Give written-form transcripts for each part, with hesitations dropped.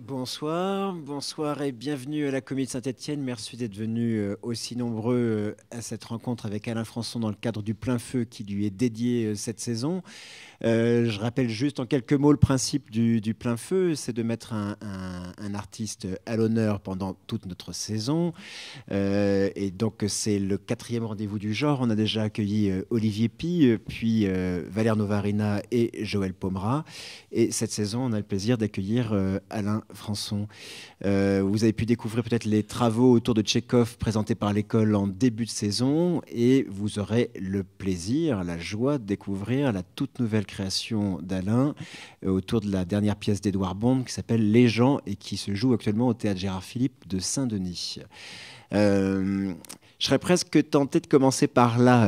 Bonsoir et bienvenue à la Comédie de Saint-Étienne. Merci d'être venus aussi nombreux à cette rencontre avec Alain Françon dans le cadre du Plein Feu qui lui est dédié cette saison. Je rappelle juste en quelques mots le principe du Plein Feu, c'est de mettre un artiste à l'honneur pendant toute notre saison. Et donc c'est le 4e rendez-vous du genre. On a déjà accueilli Olivier Py, puis Valère Novarina et Joël Pomera. Et cette saison, on a le plaisir d'accueillir Alain Françon. Vous avez pu découvrir peut-être les travaux autour de Tchekhov présentés par l'école en début de saison et vous aurez le plaisir, la joie de découvrir la toute nouvelle création d'Alain autour de la dernière pièce d'Édouard Bond qui s'appelle Les gens et qui se joue actuellement au théâtre Gérard Philipe de Saint-Denis. Je serais presque tenté de commencer par là,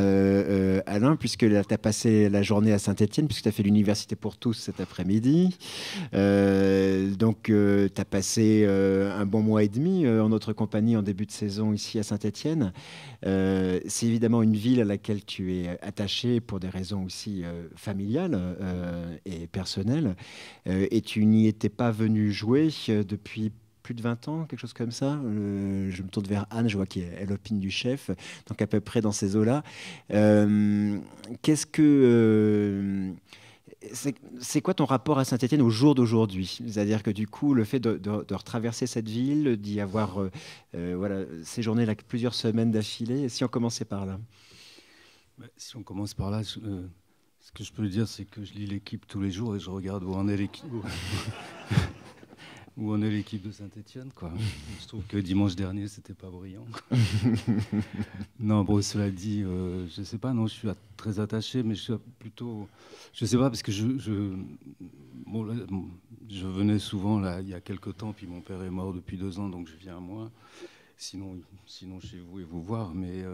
Alain, puisque tu as passé la journée à Saint-Étienne, puisque tu as fait l'Université pour tous cet après-midi. Donc, tu as passé un bon mois et demi en notre compagnie en début de saison ici à Saint-Étienne. C'est évidemment une ville à laquelle tu es attaché pour des raisons aussi familiales et personnelles. Et tu n'y étais pas venu jouer depuis plus de 20 ans, quelque chose comme ça. Je me tourne vers Anne, je vois qu'elle opine du chef, donc à peu près dans ces eaux-là. Qu'est-ce que... c'est quoi ton rapport à Saint-Étienne au jour d'aujourd'hui? C'est-à-dire que du coup, le fait de retraverser cette ville, d'y avoir voilà, séjourné là plusieurs semaines d'affilée, si on commençait par là. Si on commence par là, ce que je peux dire, c'est que je lis l'équipe tous les jours et je regarde où en est l'équipe. Où en est l'équipe de Saint-Étienne, quoi. Je trouve que dimanche dernier, c'était pas brillant. Non, bon, cela dit, je sais pas, non, je suis très attaché, mais je suis plutôt... Je sais pas, parce que bon, là, je venais souvent, là, il y a quelques temps, puis mon père est mort depuis 2 ans, donc je viens moins. Sinon chez vous et vous voir, mais...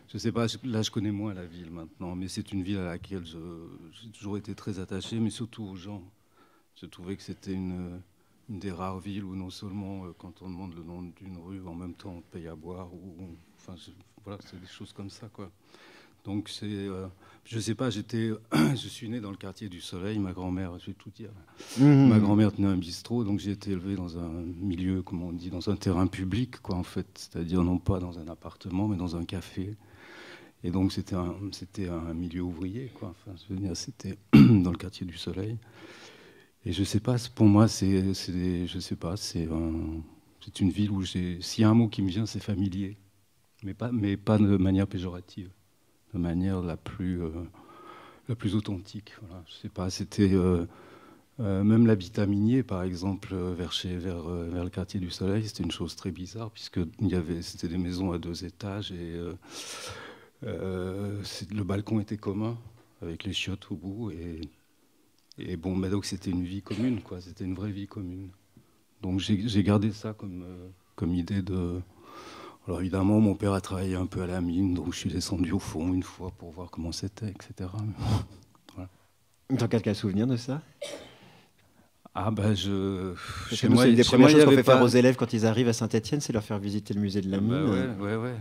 je sais pas, là je connais moins la ville maintenant, mais c'est une ville à laquelle j'ai toujours été très attaché, mais surtout aux gens. Je trouvais que c'était une des rares villes où non seulement quand on demande le nom d'une rue, en même temps on paye à boire, enfin voilà, c'est des choses comme ça, quoi. Donc je sais pas, je suis né dans le quartier du Soleil, ma grand-mère, je vais tout dire, ma grand-mère tenait un bistrot, donc j'ai été élevé dans un milieu, comme on dit, dans un terrain public, quoi, en fait, c'est-à-dire non pas dans un appartement, mais dans un café. Et donc c'était un milieu ouvrier, quoi. Enfin, je veux dire, c'était dans le quartier du Soleil. Et je sais pas, pour moi, je sais pas, c'est une ville où s'il y a un mot qui me vient, c'est familier, mais pas de manière péjorative, de manière la plus authentique. Voilà. Je sais pas, c'était même l'habitat minier, par exemple, vers le quartier du Soleil, c'était une chose très bizarre puisque c'était des maisons à 2 étages et le balcon était commun avec les chiottes au bout et bon, bah donc c'était une vie commune, quoi. C'était une vraie vie commune. Donc j'ai gardé ça comme idée de... Alors évidemment, mon père a travaillé un peu à la mine, donc je suis descendu au fond une fois pour voir comment c'était, etc. Voilà. T'as quelqu'un souvenir de ça? Ah bah Chez moi, c'est une des premières choses qu'on fait faire aux élèves quand ils arrivent à Saint-Étienne, c'est leur faire visiter le musée de la mine. Bah ouais.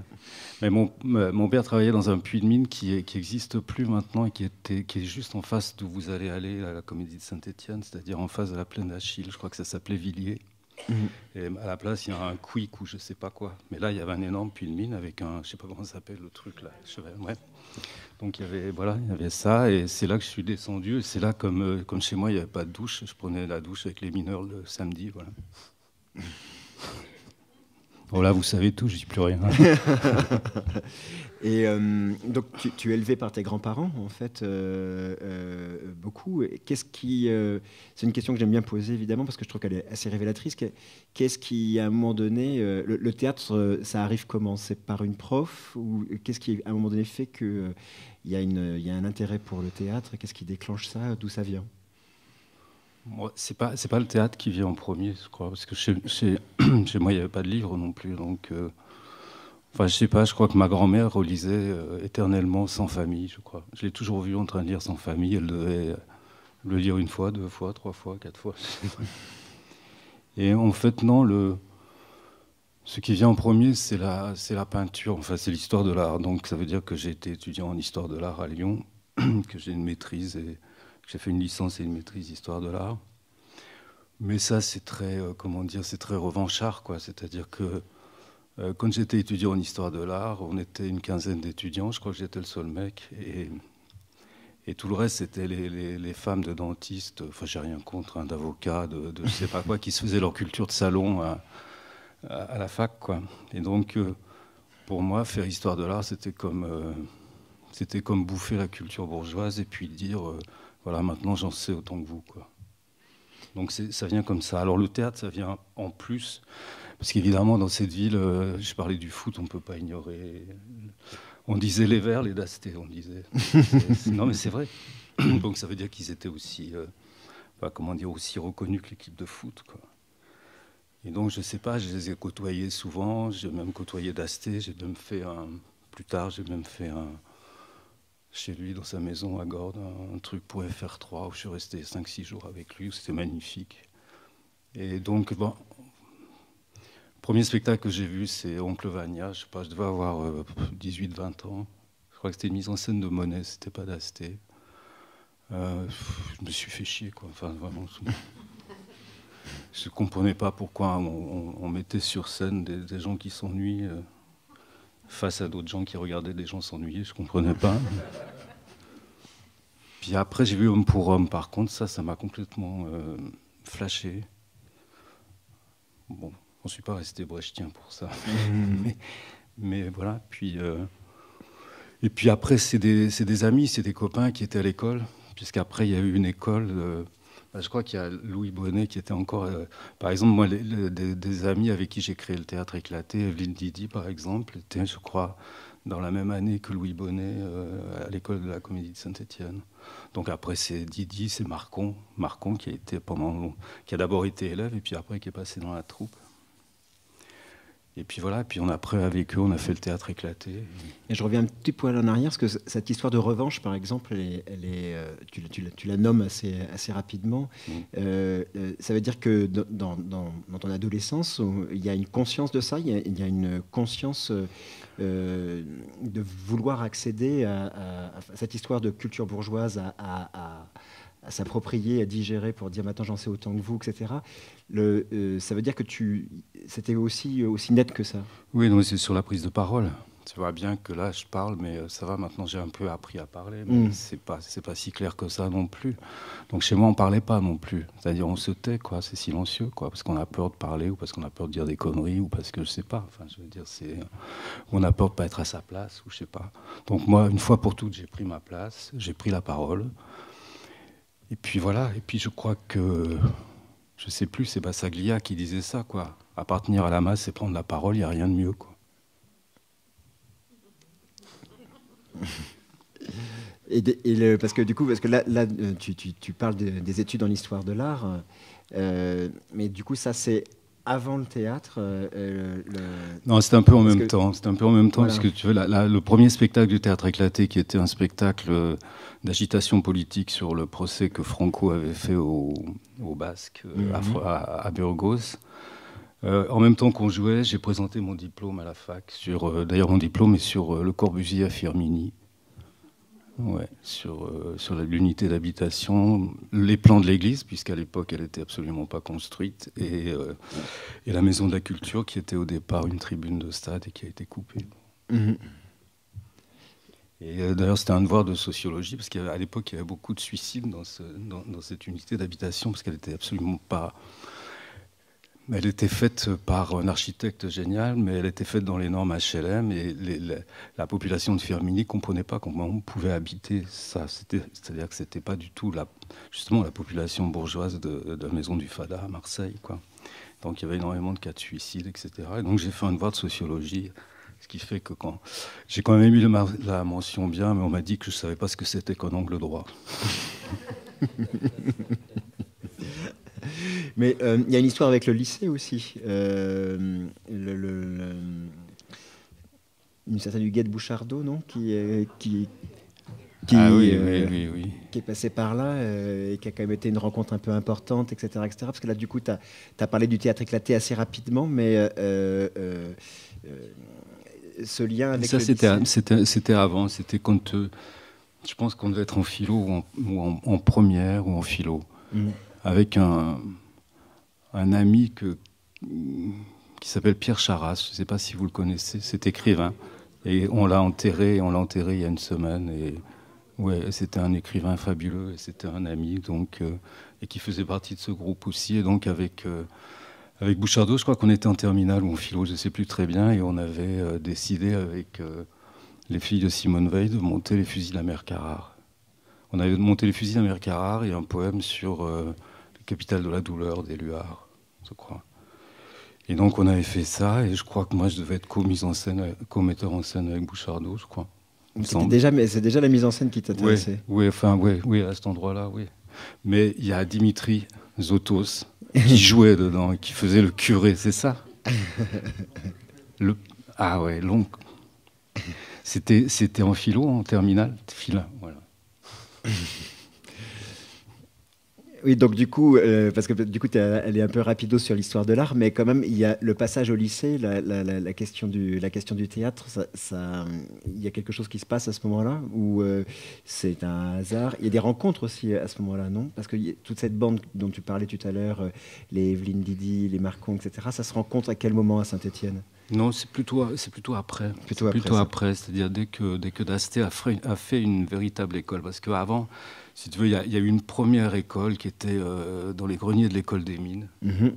Mais mon père travaillait dans un puits de mine qui existe plus maintenant et qui est juste en face d'où vous allez aller à la Comédie de Saint-Étienne, c'est-à-dire en face de la plaine d'Achille. Je crois que ça s'appelait Villiers. Et à la place, il y a un quick ou je sais pas quoi. Mais là, il y avait un énorme puits de mine avec je sais pas comment ça s'appelle le truc là. Bref. Donc il y avait ça et c'est là que je suis descendu. Et c'est là, comme chez moi, il n'y avait pas de douche. Je prenais la douche avec les mineurs le samedi, voilà. Bon là, vous savez tout, je dis plus rien. Et donc, tu es élevé par tes grands-parents, en fait, beaucoup. C'est une question que j'aime bien poser, évidemment, parce que je trouve qu'elle est assez révélatrice. Qu'est-ce qui, à un moment donné, le théâtre, ça arrive comment? C'est par une prof? Ou qu'est-ce qui, à un moment donné, fait qu'il y a un intérêt pour le théâtre? Qu'est-ce qui déclenche ça? D'où ça vient? Moi, c'est pas le théâtre qui vient en premier, je crois, parce que chez moi, il n'y avait pas de livre non plus, donc... Enfin, je sais pas, je crois que ma grand-mère relisait éternellement Sans famille, je crois. Je l'ai toujours vue en train de lire Sans famille. Elle devait le lire 1 fois, 2 fois, 3 fois, 4 fois. Et en fait, non, ce qui vient en premier, c'est la peinture. Enfin, c'est l'histoire de l'art. Donc, ça veut dire que j'ai été étudiant en histoire de l'art à Lyon, que j'ai une maîtrise et que j'ai fait une licence et une maîtrise d'histoire de l'art. Mais ça, c'est très, comment dire, c'est très revanchard, quoi. C'est-à-dire que quand j'étais étudiant en histoire de l'art, on était une quinzaine d'étudiants. Je crois que j'étais le seul mec. Et tout le reste, c'était les femmes de dentistes. Enfin, j'ai rien contre, hein, d'avocats, de je sais pas quoi, qui se faisaient leur culture de salon à la fac, quoi. Et donc, pour moi, faire histoire de l'art, c'était comme bouffer la culture bourgeoise et puis dire, voilà, maintenant j'en sais autant que vous, quoi. Donc ça vient comme ça. Alors le théâtre, ça vient en plus, parce qu'évidemment, dans cette ville, je parlais du foot, on ne peut pas ignorer. On disait les Verts, les Dastés, on disait. Non, mais c'est vrai. Donc ça veut dire qu'ils étaient aussi, comment dire, aussi reconnus que l'équipe de foot, quoi. Et donc, je ne sais pas, je les ai côtoyés souvent, j'ai même côtoyé Dasté, plus tard, j'ai même fait chez lui, dans sa maison à Gordes, un truc pour FR3 où je suis resté 5-6 jours avec lui, c'était magnifique. Et donc, bon, le premier spectacle que j'ai vu, c'est Oncle Vania, je sais pas, je devais avoir 18-20 ans. Je crois que c'était une mise en scène de Monet, c'était pas d'Asté. Je me suis fait chier, quoi. Enfin, vraiment. Je ne comprenais pas pourquoi on mettait sur scène des gens qui s'ennuient face à d'autres gens qui regardaient des gens s'ennuyer. Je ne comprenais pas. Puis après, j'ai vu Homme pour Homme. Par contre, ça m'a complètement flashé. Bon, on ne suis pas resté brechtien pour ça. mais voilà. Et puis après, c'est des amis, c'est des copains qui étaient à l'école. Puisqu'après, il y a eu une école... je crois qu'il y a Louis Bonnet qui était encore... par exemple, moi, des amis avec qui j'ai créé le théâtre éclaté, Evelyne Didi, par exemple, était, je crois, dans la même année que Louis Bonnet à l'école de la Comédie de Saint-Étienne. Donc après, c'est Didi, c'est Marcon qui a d'abord été élève et puis après qui est passé dans la troupe. Et puis voilà, puis après avec eux, on a fait le théâtre éclaté. Et je reviens un petit poil en arrière, parce que cette histoire de revanche, par exemple, tu la nommes assez rapidement. Ça veut dire que dans ton adolescence, il y a une conscience de ça, il y a une conscience de vouloir accéder à cette histoire de culture bourgeoise, à s'approprier, à digérer pour dire maintenant j'en sais autant que vous, etc. Ça veut dire que c'était aussi net que ça. Oui, non, c'est sur la prise de parole. Tu vois bien que là, je parle, mais ça va, maintenant j'ai un peu appris à parler, mais c'est pas si clair que ça non plus. Donc chez moi, on parlait pas non plus. C'est-à-dire, on se tait, quoi, c'est silencieux, quoi, parce qu'on a peur de parler, ou parce qu'on a peur de dire des conneries, ou parce que je sais pas. Enfin, je veux dire, on a peur de pas être à sa place, ou je sais pas. Donc moi, une fois pour toutes, j'ai pris ma place, j'ai pris la parole. Et puis voilà, et puis je crois que, je sais plus, c'est Bassaglia qui disait ça, quoi. Appartenir à la masse et prendre la parole, il n'y a rien de mieux, quoi. Parce que là tu parles des études en histoire de l'art, mais du coup, ça, c'est avant le théâtre. Non, c'était un peu en même temps. C'était un peu en même temps, voilà. parce que tu veux, le premier spectacle du théâtre éclaté, qui était un spectacle d'agitation politique sur le procès que Franco avait fait aux Basques à Burgos. En même temps qu'on jouait, j'ai présenté mon diplôme à la fac d'ailleurs, mon diplôme est sur Le Corbusier à Firminy. Ouais, sur l'unité d'habitation, les plans de l'église, puisqu'à l'époque elle n'était absolument pas construite, et la maison de la culture, qui était au départ une tribune de stade et qui a été coupée. Et d'ailleurs, c'était un devoir de sociologie, parce qu'à l'époque il y avait beaucoup de suicides dans cette unité d'habitation, parce qu'elle n'était absolument pas... Elle était faite par un architecte génial, mais elle était faite dans les normes HLM, et la population de Firminy ne comprenait pas comment on pouvait habiter ça. C'est-à-dire que ce n'était pas du tout justement la population bourgeoise de la maison du Fada à Marseille, quoi. Donc il y avait énormément de cas de suicide, etc. Et donc j'ai fait un devoir de sociologie, ce qui fait que j'ai quand même eu la mention bien, mais on m'a dit que je ne savais pas ce que c'était qu'un angle droit. Mais il y a une histoire avec le lycée aussi. Une certaine Huguette Bouchardot, non, qui est passée par là et qui a quand même été une rencontre un peu importante, etc. Parce que là, du coup, tu as parlé du théâtre éclaté assez rapidement, mais ce lien avec ça, le lycée... c'était avant, c'était quand... je pense qu'on devait être en philo ou en première ou en philo, avec un un ami qui s'appelle Pierre Charras. Je ne sais pas si vous le connaissez, c'est écrivain. Et on l'a enterré il y a une semaine. Et ouais, c'était un écrivain fabuleux, et c'était un ami, donc, et qui faisait partie de ce groupe aussi. Et donc avec Bouchardot, je crois qu'on était en terminale ou en philo, je ne sais plus très bien, et on avait décidé avec les filles de Simone Veil de monter les fusils de la mer Carrare. On avait monté les fusils de la mer Carrare et un poème sur le capital de la douleur d'Éluard, je crois. Et donc on avait fait ça, et je crois que moi je devais être co-metteur en scène avec Bouchardot, je crois. C'est déjà la mise en scène qui t'intéressait. Oui, à cet endroit-là, oui. Mais il y a Dimitri Zotos qui jouait dedans, qui faisait le curé, c'est ça. Ah ouais, long. C'était en philo, en terminale, voilà. Oui, donc du coup, parce que du coup, elle est un peu rapido sur l'histoire de l'art, mais quand même, il y a le passage au lycée, la question du théâtre, il y a quelque chose qui se passe à ce moment-là, ou c'est un hasard. Il y a des rencontres aussi à ce moment-là, non? Parce que toute cette bande dont tu parlais tout à l'heure, les Evelyne Didi, les Marcon, etc., ça se rencontre à quel moment à Saint-Étienne? Non, c'est plutôt après. Plutôt après, c'est-à-dire dès que Dasté a fait une véritable école. Parce qu'avant, si tu veux, il y a eu une première école qui était dans les greniers de l'école des mines. Mm-hmm.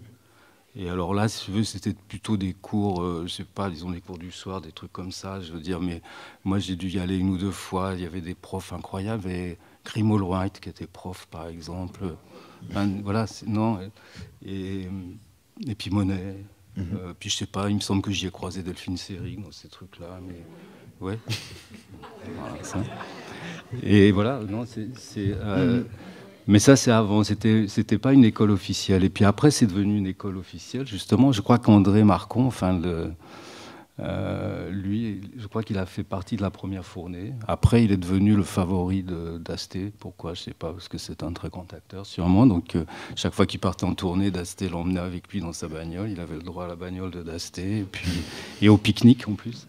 Et alors là, si tu veux, c'était plutôt des cours, je sais pas, disons des cours du soir, des trucs comme ça. Je veux dire, mais moi j'ai dû y aller 1 ou 2 fois. Il y avait des profs incroyables. Et Grimald White, qui était prof, par exemple. Voilà, non. Et puis Monet. Puis je sais pas, il me semble que j'y ai croisé Delphine Seyrig dans ces trucs-là, mais ouais. Voilà, ça. Et voilà, non, mais ça c'est avant, c'était pas une école officielle. Et puis après c'est devenu une école officielle, justement. Je crois qu'André Marcon, lui, je crois qu'il a fait partie de la première fournée. Après, il est devenu le favori d'Asté. Pourquoi? Je ne sais pas, parce que c'est un très grand acteur, sûrement. Donc, chaque fois qu'il partait en tournée, Dasté l'emmenait avec lui dans sa bagnole. Il avait le droit à la bagnole de Dasté, et au pique-nique en plus.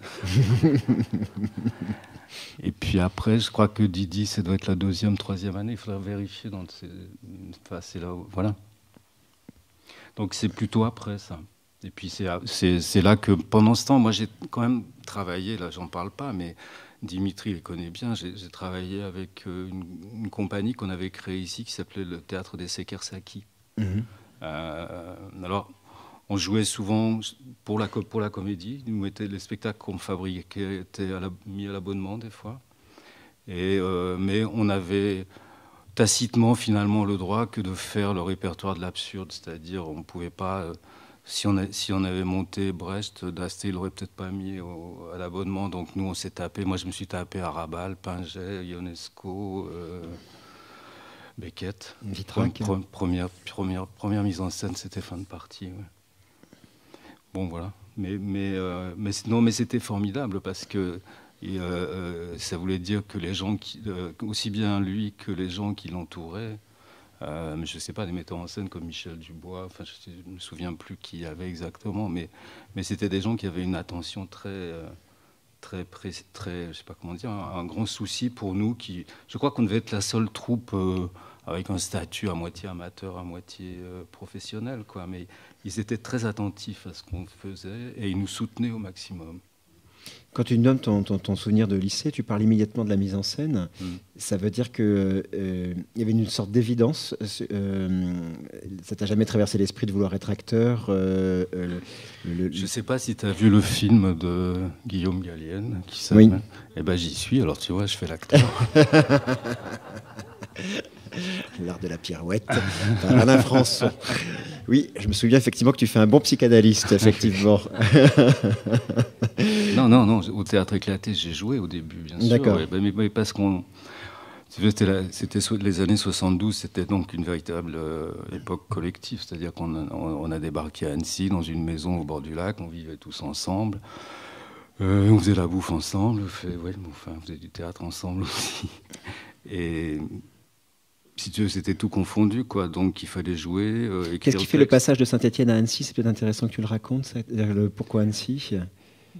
Et puis après, je crois que Didi, ça doit être la 2e, 3e année. Il faudra vérifier c'est là où... Voilà. Donc, c'est plutôt après, ça. Et puis c'est là que pendant ce temps, moi j'ai quand même travaillé, là j'en parle pas, mais Dimitri les connaît bien, j'ai travaillé avec une compagnie qu'on avait créée ici qui s'appelait le Théâtre des Sekersaki. Mm-hmm. Alors on jouait souvent pour la comédie, les spectacles qu'on fabriquait étaient mis à l'abonnement des fois, mais on avait tacitement finalement le droit que de faire le répertoire de l'absurde, c'est-à-dire on ne pouvait pas... Si on avait monté Brecht, Dasté, il l'aurait peut-être pas mis à l'abonnement. Donc nous, on s'est tapé. Moi, je me suis tapé à Rabal, Pinget, Ionesco, Beckett. Première mise en scène, c'était fin de partie. Ouais. Bon, voilà. Mais c'était formidable parce que ça voulait dire que les gens, aussi bien lui que les gens qui l'entouraient, mais je ne sais pas, des metteurs en scène comme Michel Dubois, je ne me souviens plus qui y avait exactement, mais c'était des gens qui avaient une attention très, je sais pas comment dire, un grand souci pour nous. Je crois qu'on devait être la seule troupe avec un statut à moitié amateur, à moitié professionnel, quoi. Mais ils étaient très attentifs à ce qu'on faisait et ils nous soutenaient au maximum. Quand tu nommes ton souvenir de lycée, tu parles immédiatement de la mise en scène. Ça veut dire qu'il y avait une sorte d'évidence. Ça t'a jamais traversé l'esprit de vouloir être acteur Je ne sais pas si tu as vu le film de Guillaume Gallienne qui s'appelle... Oui. Eh ben, j'y suis, alors tu vois, je fais l'acteur. L'art de la pirouette, par Alain Françon. Oui, je me souviens effectivement que tu fais un bon psychanalyste, effectivement. Non, au Théâtre Éclaté, j'ai joué au début, bien sûr. D'accord. Mais parce qu'on... C'était les années 72, c'était donc une véritable époque collective, c'est-à-dire qu'on a débarqué à Annecy, dans une maison au bord du lac, on vivait tous ensemble, on faisait la bouffe ensemble, on faisait du théâtre ensemble aussi. Et... si tu veux, c'était tout confondu, quoi. Donc il fallait jouer. Qu'est-ce qui fait le passage de Saint-Étienne à Annecy? C'est peut-être intéressant que tu le racontes. Pourquoi Annecy?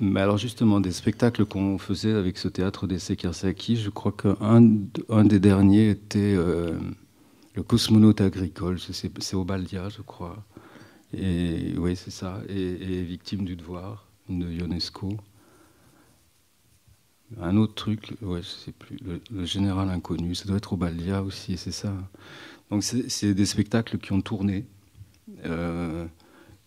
Mais alors justement, des spectacles qu'on faisait avec ce théâtre des Sekersaki, je crois qu'un des derniers était le Cosmonaute agricole. C'est au Baldia, je crois. Et oui, c'est ça. Et Victime du devoir de Ionesco. Un autre truc, ouais, je sais plus, le Général inconnu, ça doit être au Baldia aussi, c'est ça. Donc c'est des spectacles qui ont tourné. À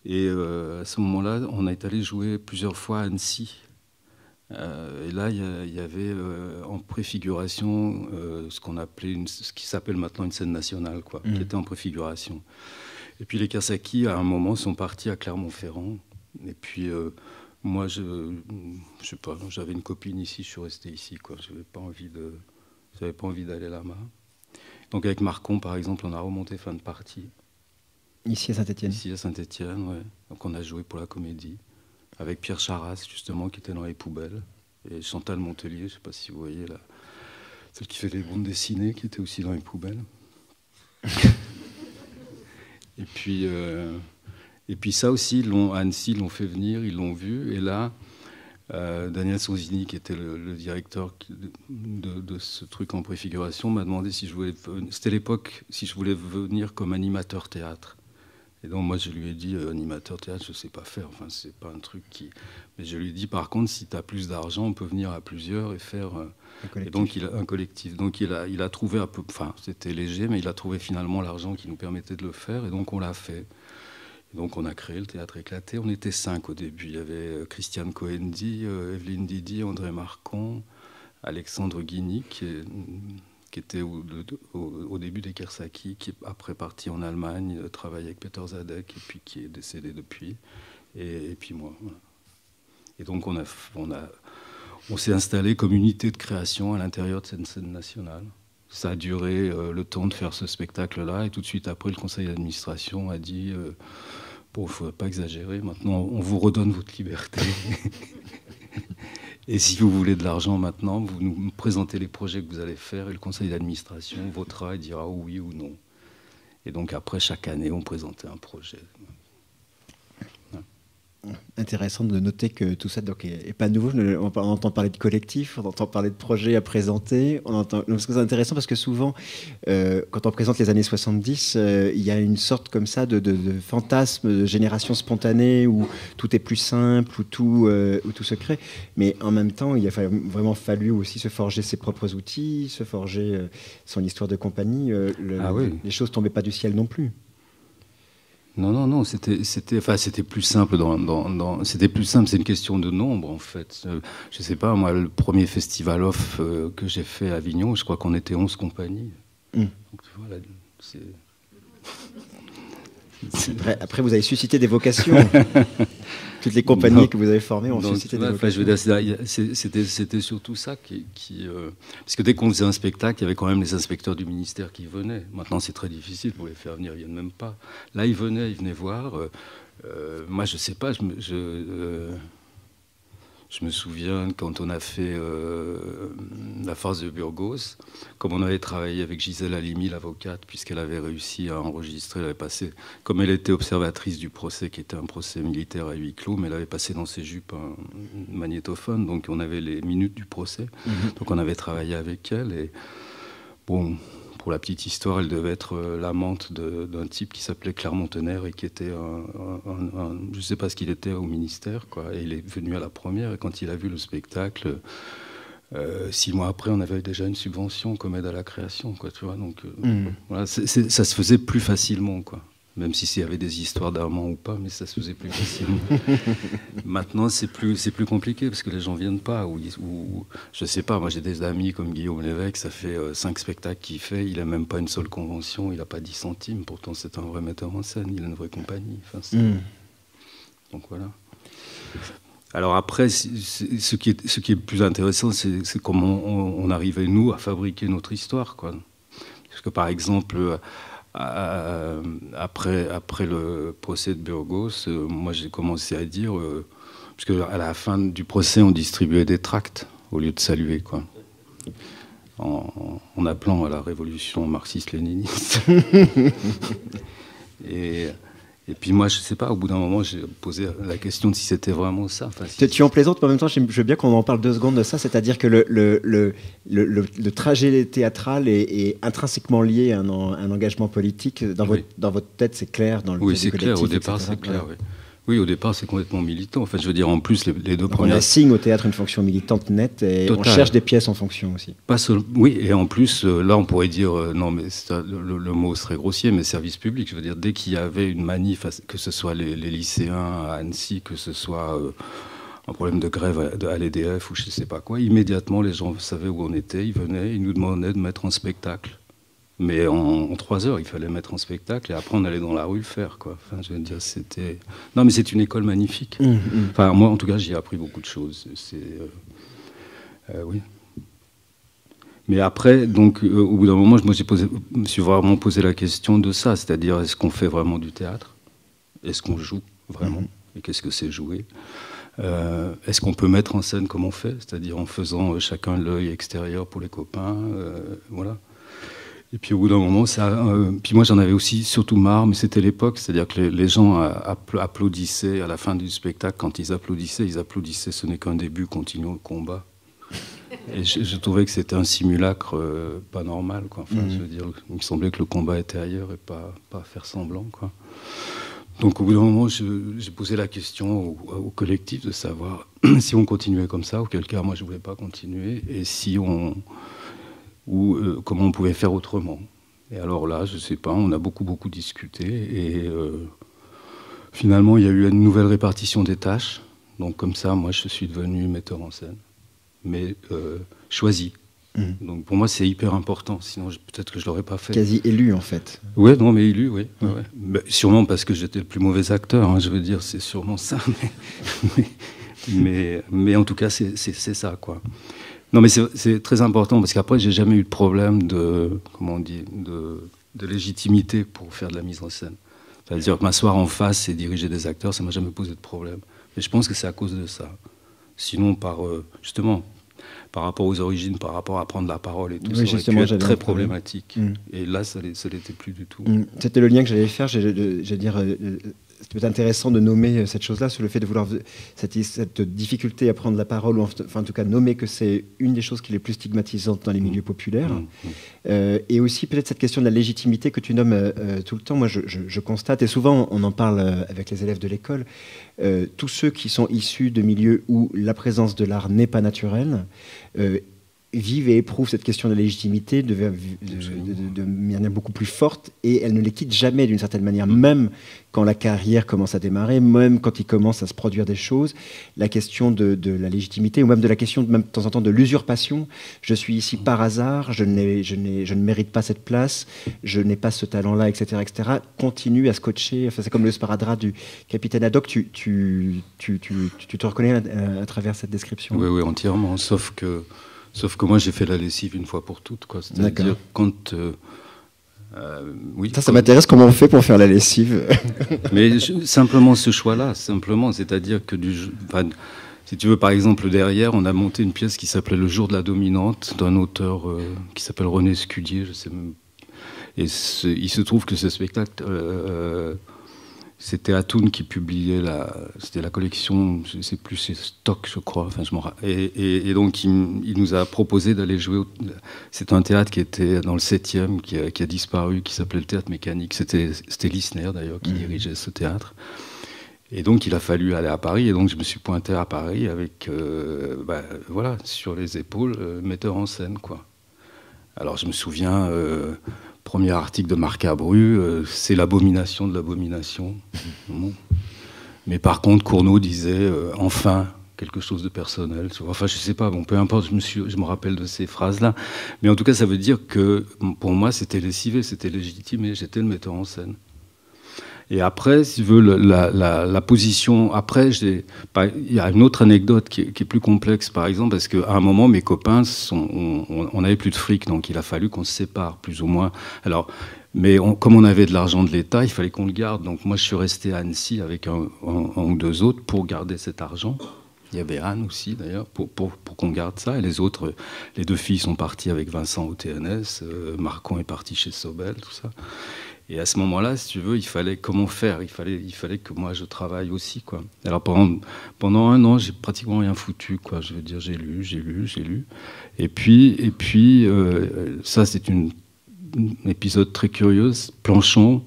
ce moment-là, on est allé jouer plusieurs fois à Annecy. Et là, il y avait en préfiguration ce qu'on appelait, ce qui s'appelle maintenant une scène nationale, quoi, qui était en préfiguration. Et puis les Kasaki, à un moment, sont partis à Clermont-Ferrand. Et puis moi, je sais pas, j'avais une copine ici, je suis resté ici, quoi. J'avais pas envie d'aller là-bas. Donc avec Marcon, par exemple, on a remonté fin de partie. Ici à Saint-Étienne. Ici à Saint-Étienne, ouais. Donc on a joué pour la Comédie avec Pierre Charras, justement, qui était dans les poubelles, et Chantal Montelier, je ne sais pas si vous voyez, là, celle qui fait les bandes dessinées, qui était aussi dans les poubelles. Et puis ça aussi, à Annecy, ils l'ont fait venir, ils l'ont vu, et là, Daniel Sonzini, qui était le directeur de ce truc en préfiguration, m'a demandé si je voulais, c'était l'époque, si je voulais venir comme animateur théâtre. Et donc moi je lui ai dit, animateur théâtre, je ne sais pas faire, enfin c'est pas un truc qui... Mais je lui ai dit, par contre, si tu as plus d'argent, on peut venir à plusieurs et faire... Et donc un collectif. Donc il a trouvé un peu... Enfin c'était léger, mais il a trouvé finalement l'argent qui nous permettait de le faire, et donc on l'a fait. Et donc on a créé le Théâtre Éclaté. On était 5 au début. Il y avait Christiane Coendi, Evelyne Didi, André Marcon, Alexandre Guigny, qui était au début des Kersaki, qui est après parti en Allemagne, travaille avec Peter Zadek, et puis qui est décédé depuis, et puis moi. Voilà. Et donc on s'est installé comme unité de création à l'intérieur de cette scène nationale. Ça a duré le temps de faire ce spectacle-là, et tout de suite après, le conseil d'administration a dit bon, il ne faudrait pas exagérer, maintenant on vous redonne votre liberté. Et si vous voulez de l'argent maintenant, vous nous présentez les projets que vous allez faire, et le conseil d'administration votera et dira oui ou non. Et donc après, chaque année, on présentait un projet. Intéressant de noter que tout ça est pas nouveau. On entend parler de collectif, on entend parler de projets à présenter. C'est intéressant parce que souvent, quand on présente les années 70, il y a une sorte comme ça de fantasme de génération spontanée où tout est plus simple, où tout se crée. Mais en même temps, il a vraiment fallu aussi se forger ses propres outils, se forger son histoire de compagnie. Oui. Les choses tombaient pas du ciel non plus. Non, c'était plus simple. C'était plus simple, c'est une question de nombre, en fait. Je sais pas, moi, le premier festival off que j'ai fait à Avignon, je crois qu'on était 11 compagnies. Donc, voilà, Après, vous avez suscité des vocations. Toutes les compagnies que vous avez formées ont suscité des vocations. C'était surtout ça parce que dès qu'on faisait un spectacle, il y avait quand même les inspecteurs du ministère qui venaient. Maintenant, c'est très difficile pour les faire venir, ils viennent même pas. Là, ils venaient voir. Moi, je sais pas, je me souviens quand on a fait La farce de Burgos, comme on avait travaillé avec Gisèle Halimi, l'avocate, puisqu'elle avait réussi à enregistrer, elle avait passé, comme elle était observatrice du procès, qui était un procès militaire à huis clos, mais elle avait passé dans ses jupes un magnétophone, donc on avait les minutes du procès, donc on avait travaillé avec elle, et bon... Pour la petite histoire, elle devait être l'amante d'un type qui s'appelait Clermont-Tonnerre et qui était je ne sais pas ce qu'il était au ministère, quoi. Et il est venu à la première, et quand il a vu le spectacle, 6 mois après, on avait déjà une subvention comme aide à la création, quoi, tu vois. Donc voilà, ça se faisait plus facilement, quoi. Même s'il y avait des histoires d'amants ou pas, mais ça se faisait plus facilement. Maintenant, c'est plus compliqué parce que les gens viennent pas. Ou je sais pas, moi j'ai des amis comme Guillaume Lévesque, ça fait 5 spectacles qu'il fait, il a même pas une seule convention, il a pas 10 centimes. Pourtant, c'est un vrai metteur en scène, il a une vraie compagnie. Enfin, donc voilà. Alors après, ce qui est plus intéressant, c'est comment on arrivait, nous, à fabriquer notre histoire, quoi. Parce que par exemple... Après le procès de Burgos, moi j'ai commencé à dire, parce qu'à la fin du procès, on distribuait des tracts au lieu de saluer, quoi, en appelant à la révolution marxiste-léniniste. et Et puis moi, je sais pas, au bout d'un moment, j'ai posé la question de si c'était vraiment ça. Enfin, Tu en plaisantes, mais en même temps, je veux bien qu'on en parle 2 secondes de ça, c'est-à-dire que le trajet théâtral est intrinsèquement lié à un engagement politique. Dans votre tête, c'est clair. Dans le oui, c'est clair, au départ, c'est clair, oui. Oui, au départ, c'est complètement militant. En fait, je veux dire, en plus, les deux premières... On assigne au théâtre une fonction militante nette et on cherche des pièces en fonction aussi. Pas seul... Oui, et en plus, là, on pourrait dire, non, mais le mot serait grossier, mais service public. Je veux dire, dès qu'il y avait une manif, que ce soit les lycéens à Annecy, que ce soit un problème de grève à l'EDF ou je ne sais pas quoi, immédiatement, les gens savaient où on était, ils venaient, ils nous demandaient de mettre un spectacle. Mais en 3 heures, il fallait mettre en spectacle et après on allait dans la rue le faire, quoi. Enfin, je veux dire, c'était... Non, mais c'est une école magnifique. Enfin, moi, en tout cas, j'y ai appris beaucoup de choses. Oui. Mais après, donc, au bout d'un moment, je me suis vraiment posé la question de ça, c'est-à-dire, est-ce qu'on fait vraiment du théâtre? Est-ce qu'on joue vraiment? Et qu'est-ce que c'est jouer? Est-ce qu'on peut mettre en scène comme on fait? C'est-à-dire en faisant chacun l'œil extérieur pour les copains, voilà. Et puis au bout d'un moment, puis moi j'en avais aussi surtout marre, mais c'était l'époque, c'est-à-dire que les gens applaudissaient à la fin du spectacle. Quand ils applaudissaient, ce n'est qu'un début, continuons le combat. Et je trouvais que c'était un simulacre pas normal, quoi. Enfin, je veux dire, il me semblait que le combat était ailleurs et pas faire semblant, quoi. Donc au bout d'un moment, j'ai posé la question au collectif de savoir si on continuait comme ça, auquel cas moi je ne voulais pas continuer, et si ou comment on pouvait faire autrement. Et alors là, je ne sais pas, on a beaucoup discuté, et finalement, il y a eu une nouvelle répartition des tâches. Donc comme ça, moi, je suis devenu metteur en scène, mais choisi. Donc pour moi, c'est hyper important, sinon peut-être que je ne l'aurais pas fait. Quasi élu, en fait. Oui, non, mais élu, oui. Ouais. Mais sûrement parce que j'étais le plus mauvais acteur, hein, je veux dire, c'est sûrement ça. Mais en tout cas, c'est ça, quoi. Non, mais c'est très important parce qu'après, j'ai jamais eu de problème de légitimité pour faire de la mise en scène. C'est-à-dire que m'asseoir en face et diriger des acteurs, ça m'a jamais posé de problème. Mais je pense que c'est à cause de ça. Sinon, justement, par rapport aux origines, par rapport à prendre la parole et tout, ça aurait pu être très problématique. Et là, ça l'était plus du tout. C'était le lien que j'allais faire. J'allais dire... C'est peut-être intéressant de nommer cette chose-là, sur le fait de vouloir cette difficulté à prendre la parole, ou enfin en tout cas nommer que c'est une des choses qui est les plus stigmatisantes dans les milieux populaires. Et aussi peut-être cette question de la légitimité que tu nommes tout le temps. Moi, je constate, et souvent on en parle avec les élèves de l'école, tous ceux qui sont issus de milieux où la présence de l'art n'est pas naturelle, vivent et éprouvent cette question de la légitimité de manière beaucoup plus forte, et elle ne les quitte jamais d'une certaine manière, même quand la carrière commence à démarrer, même quand il commence à se produire des choses. La question de la légitimité, ou même de la question, même de temps en temps, de l'usurpation. Je suis ici par hasard, je ne mérite pas cette place, je n'ai pas ce talent-là, etc., continue à scotcher. Enfin, c'est comme le sparadrap du capitaine Haddock. Tu te reconnais à travers cette description? Oui, entièrement, sauf que moi, j'ai fait la lessive une fois pour toutes, quoi. C'est-à-dire quand... oui, ça m'intéresse comment on fait pour faire la lessive. Mais simplement ce choix-là, c'est-à-dire que si tu veux, par exemple, derrière, on a monté une pièce qui s'appelait Le jour de la dominante, d'un auteur qui s'appelle René Scudier, je sais même. Et il se trouve que ce spectacle... c'était Atoun qui publiait c'était la collection, je ne sais plus, c'est Stock, je crois. Enfin, et donc, il nous a proposé d'aller jouer. C'est un théâtre qui était dans le 7e, qui a disparu, qui s'appelait le Théâtre Mécanique. C'était Lisner, d'ailleurs, qui dirigeait ce théâtre. Et donc, il a fallu aller à Paris. Et donc, je me suis pointé à Paris avec, voilà, sur les épaules, metteur en scène, quoi. Alors, je me souviens... premier article de Marc Abru, c'est l'abomination de l'abomination. Mais par contre, Cournot disait enfin quelque chose de personnel. Enfin, je sais pas, bon, peu importe, je me rappelle de ces phrases-là. Mais en tout cas, ça veut dire que pour moi, c'était lessivé, c'était légitimé, j'étais le metteur en scène. Et après, si tu veux, la position... Après, il y a une autre anecdote qui est plus complexe, par exemple, parce qu'à un moment, mes copains, on n'avait plus de fric, donc il a fallu qu'on se sépare, plus ou moins. Alors, mais comme on avait de l'argent de l'État, il fallait qu'on le garde. Donc moi, je suis resté à Annecy avec un ou deux autres pour garder cet argent. Il y avait Anne aussi, d'ailleurs, pour qu'on garde ça. Et les autres, les deux filles sont parties avec Vincent au TNS, Marcon est parti chez Sobel, tout ça. Et à ce moment-là, si tu veux, il fallait comment faire, il fallait que moi je travaille aussi, quoi. Alors pendant un an, j'ai pratiquement rien foutu, quoi. Je veux dire, j'ai lu. Et puis ça, c'est un épisode très curieux. Planchon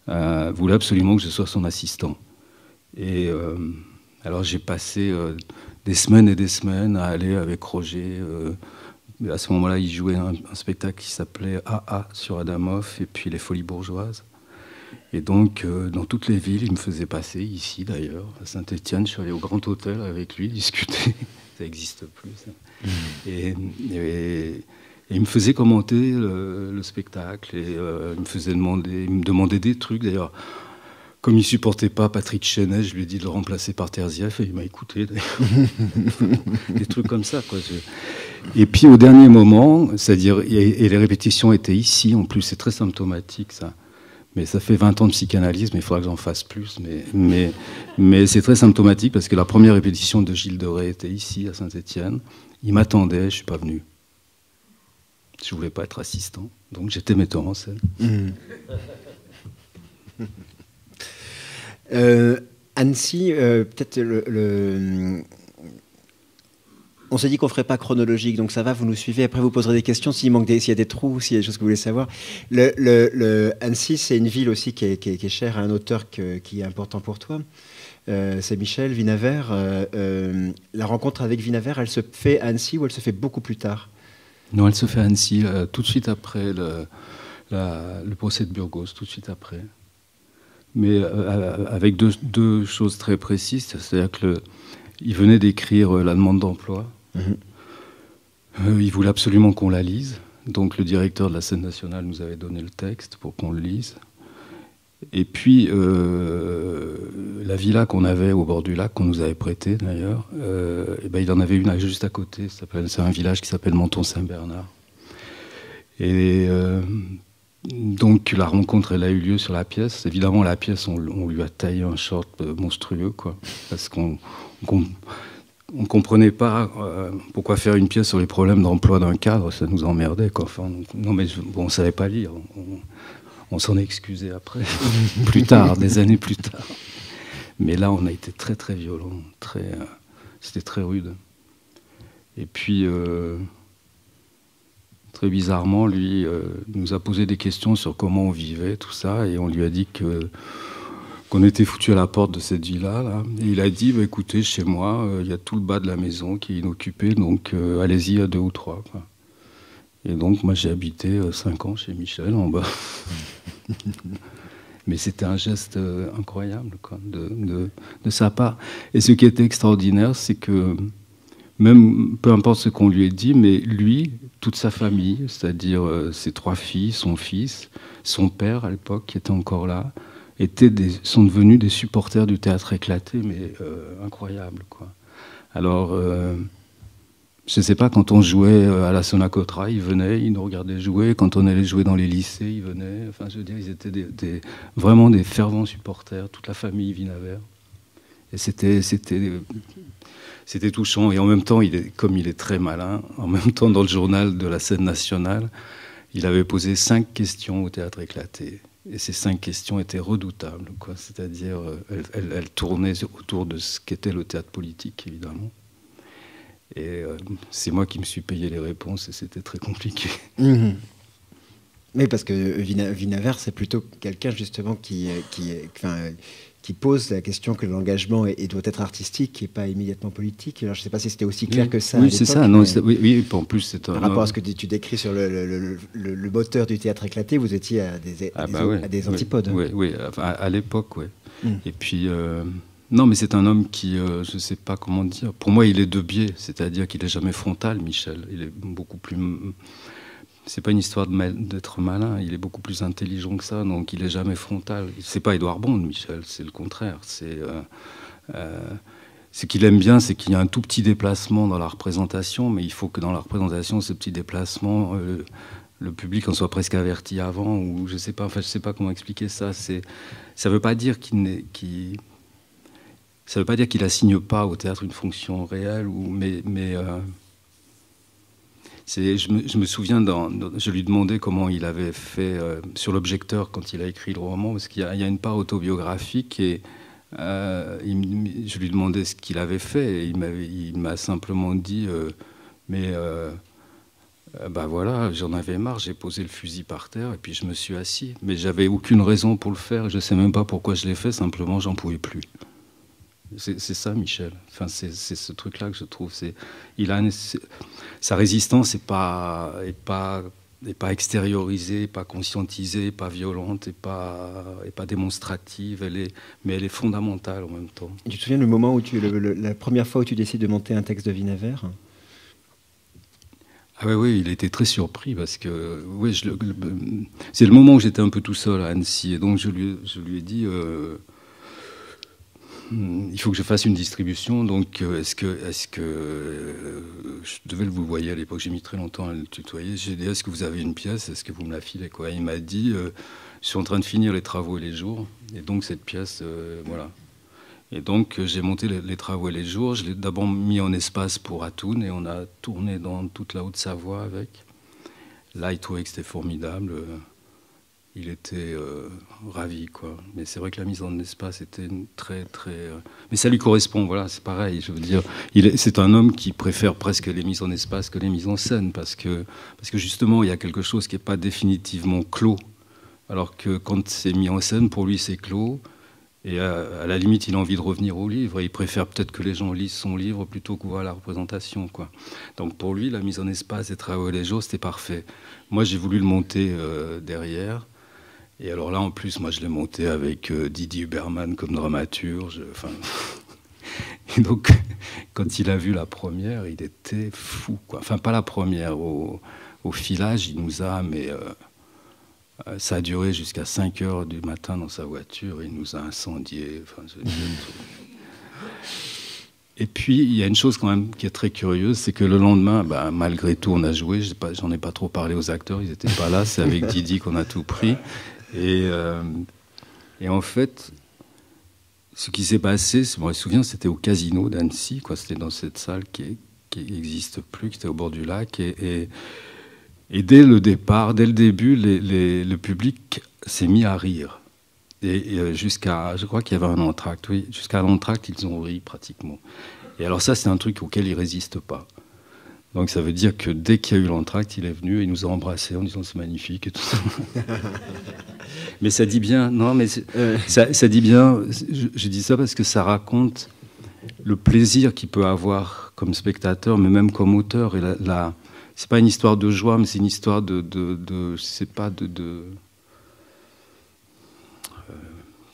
voulait absolument que je sois son assistant. Et alors j'ai passé des semaines et des semaines à aller avec Roger. À ce moment-là, il jouait un spectacle qui s'appelait AA sur Adamov et puis Les Folies Bourgeoises. Et donc, dans toutes les villes, il me faisait passer, ici d'ailleurs, à Saint-Étienne. Je suis allé au Grand Hôtel avec lui, discuter. Ça n'existe plus, ça. Et il me faisait commenter le spectacle. Et il me demandait des trucs, d'ailleurs. Comme il ne supportait pas Patrick Chenet, je lui ai dit de le remplacer par Terzieff et il m'a écouté, d'ailleurs. Des trucs comme ça, quoi. Et puis au dernier moment, c'est-à-dire, et les répétitions étaient ici, en plus, c'est très symptomatique, ça. Mais ça fait 20 ans de psychanalyse, mais il faudra que j'en fasse plus. Mais c'est très symptomatique parce que la première répétition de Gilles de Rais était ici, à Saint-Étienne. Il m'attendait, je ne suis pas venu. Je ne voulais pas être assistant, donc j'étais metteur en scène. Annecy, peut-être on s'est dit qu'on ne ferait pas chronologique, donc ça va, vous nous suivez. Après, vous poserez des questions s'il y a des trous, s'il y a des choses que vous voulez savoir. Annecy, c'est une ville aussi qui est chère à un auteur qui est important pour toi. C'est Michel Vinavert. La rencontre avec Vinavert, elle se fait à Annecy ou elle se fait beaucoup plus tard? Non, elle se fait à Annecy, tout de suite après le procès de Burgos, tout de suite après. Mais avec deux choses très précises, c'est-à-dire qu'il venait d'écrire la demande d'emploi. Il voulait absolument qu'on la lise. Donc le directeur de la scène nationale nous avait donné le texte pour qu'on le lise. Et puis la villa qu'on avait au bord du lac, qu'on nous avait prêtée d'ailleurs, il en avait une juste à côté. C'est un village qui s'appelle Menton-Saint-Bernard. Et donc la rencontre, elle a eu lieu sur la pièce. Évidemment, la pièce, on lui a taillé un short monstrueux, quoi, parce qu'on ne comprenait pas pourquoi faire une pièce sur les problèmes d'emploi d'un cadre, ça nous emmerdait, quoi. Enfin, non, mais on ne savait pas lire. On s'en est excusé après, plus tard, des années plus tard. Mais là, on a été très, très violent. C'était très rude. Et puis, très bizarrement, lui nous a posé des questions sur comment on vivait, tout ça, et on lui a dit qu'on était foutu à la porte de cette villa, là. Et il a dit, écoutez, chez moi, il y a tout le bas de la maison qui est inoccupé, donc allez-y à 2 ou 3, quoi. Et donc, moi, j'ai habité 5 ans chez Michel, en bas. Mais c'était un geste incroyable, quoi, de sa part. Et ce qui était extraordinaire, c'est que même, peu importe ce qu'on lui ait dit, mais lui, toute sa famille, c'est-à-dire ses 3 filles, son fils, son père à l'époque, qui était encore là, sont devenus des supporters du théâtre éclaté, mais incroyables, quoi. Alors, je ne sais pas, quand on jouait à la Sonacotra, ils venaient, ils nous regardaient jouer. Quand on allait jouer dans les lycées, ils venaient. Enfin, je veux dire, ils étaient vraiment des fervents supporters, toute la famille Vinavert. Et c'était touchant. Et en même temps, comme il est très malin, en même temps, dans le journal de la scène nationale, il avait posé 5 questions au théâtre éclaté. Et ces 5 questions étaient redoutables, quoi. C'est-à-dire, elles tournaient autour de ce qu'était le théâtre politique, évidemment. Et c'est moi qui me suis payé les réponses et c'était très compliqué. Mais parce que Vinavert, c'est plutôt quelqu'un justement qui pose la question que l'engagement doit être artistique et pas immédiatement politique. Alors je ne sais pas si c'était aussi clair que ça. Oui, c'est ça. Non, oui, en plus, c'est par rapport à ce que tu décris sur le moteur du théâtre éclaté, vous étiez à des antipodes. Oui, enfin, à l'époque, oui. Et puis... non, mais c'est un homme qui, je ne sais pas comment dire, pour moi, il est de biais, c'est-à-dire qu'il n'est jamais frontal, Michel. Il est beaucoup plus... C'est pas une histoire d'être malin, il est beaucoup plus intelligent que ça, donc il n'est jamais frontal. C'est pas Édouard Bond, Michel, c'est le contraire. Ce qu'il aime bien, c'est qu'il y a un tout petit déplacement dans la représentation, mais il faut que dans la représentation, ce petit déplacement... le public en soit presque averti avant, ou je sais pas comment expliquer ça. Ça veut pas dire ça ne veut pas dire qu'il assigne pas au théâtre une fonction réelle, mais Je me souviens, je lui demandais comment il avait fait sur l'objecteur quand il a écrit le roman, parce qu'il y a une part autobiographique et je lui demandais ce qu'il avait fait et il m'a simplement dit bah voilà, j'en avais marre, j'ai posé le fusil par terre et puis je me suis assis. Mais j'avais aucune raison pour le faire, je ne sais même pas pourquoi je l'ai fait, simplement j'en pouvais plus. C'est ça, Michel. Enfin, c'est ce truc-là que je trouve. Sa résistance n'est pas extériorisée, pas conscientisée, pas violente, et pas démonstrative. Mais elle est fondamentale en même temps. Et tu te souviens le moment où la première fois où tu décides de monter un texte de Vinaver? Ah oui, il était très surpris parce que c'est le moment où j'étais un peu tout seul à Annecy. Et donc je lui ai dit... il faut que je fasse une distribution, donc est-ce que je devais vous voyez à l'époque, j'ai mis très longtemps à le tutoyer. J'ai dit est-ce que vous avez une pièce, est-ce que vous me la filez quoi. Il m'a dit je suis en train de finir les travaux et les jours, et donc cette pièce voilà. Et donc j'ai monté les travaux et les jours. Je l'ai d'abord mis en espace pour Atoun et on a tourné dans toute la Haute-Savoie avec. Là il trouvait que c'était formidable. Il était ravi, quoi. Mais c'est vrai que la mise en espace était très, très... Mais ça lui correspond, voilà, c'est pareil. Je veux dire, c'est un homme qui préfère presque les mises en espace que les mises en scène, parce que justement, il y a quelque chose qui n'est pas définitivement clos. Alors que quand c'est mis en scène, pour lui, c'est clos. Et à la limite, il a envie de revenir au livre. Et il préfère peut-être que les gens lisent son livre plutôt que voir la représentation, quoi. Donc pour lui, la mise en espace et travaux les jours, c'était parfait. Moi, j'ai voulu le monter derrière. Et alors là, en plus, moi, je l'ai monté avec Didier Huberman comme dramaturge. Enfin... Et donc, quand il a vu la première, il était fou, quoi. Enfin, pas la première. Au filage, il nous a... Mais ça a duré jusqu'à 5 heures du matin dans sa voiture. Il nous a incendiés. Enfin, et puis, il y a une chose quand même qui est très curieuse, c'est que le lendemain, bah, malgré tout, on a joué. J'en ai pas trop parlé aux acteurs, ils n'étaient pas là. C'est avec Didi qu'on a tout pris. Et en fait, ce qui s'est passé, je me souviens, c'était au Casino d'Annecy, quoi. C'était dans cette salle qui n'existe plus, qui était au bord du lac. Et dès le départ, dès le début, le public s'est mis à rire. Et jusqu'à, je crois qu'il y avait un entracte, oui, jusqu'à l'entracte, ils ont ri pratiquement. Et alors ça, c'est un truc auquel ils ne résistent pas. Donc ça veut dire que dès qu'il y a eu l'entracte, il est venu et il nous a embrassés en disant c'est magnifique et tout ça. Mais ça dit bien, non, mais ça dit bien, je dis ça parce que ça raconte le plaisir qu'il peut avoir comme spectateur, mais même comme auteur. Et c'est pas une histoire de joie, mais c'est une histoire je sais pas,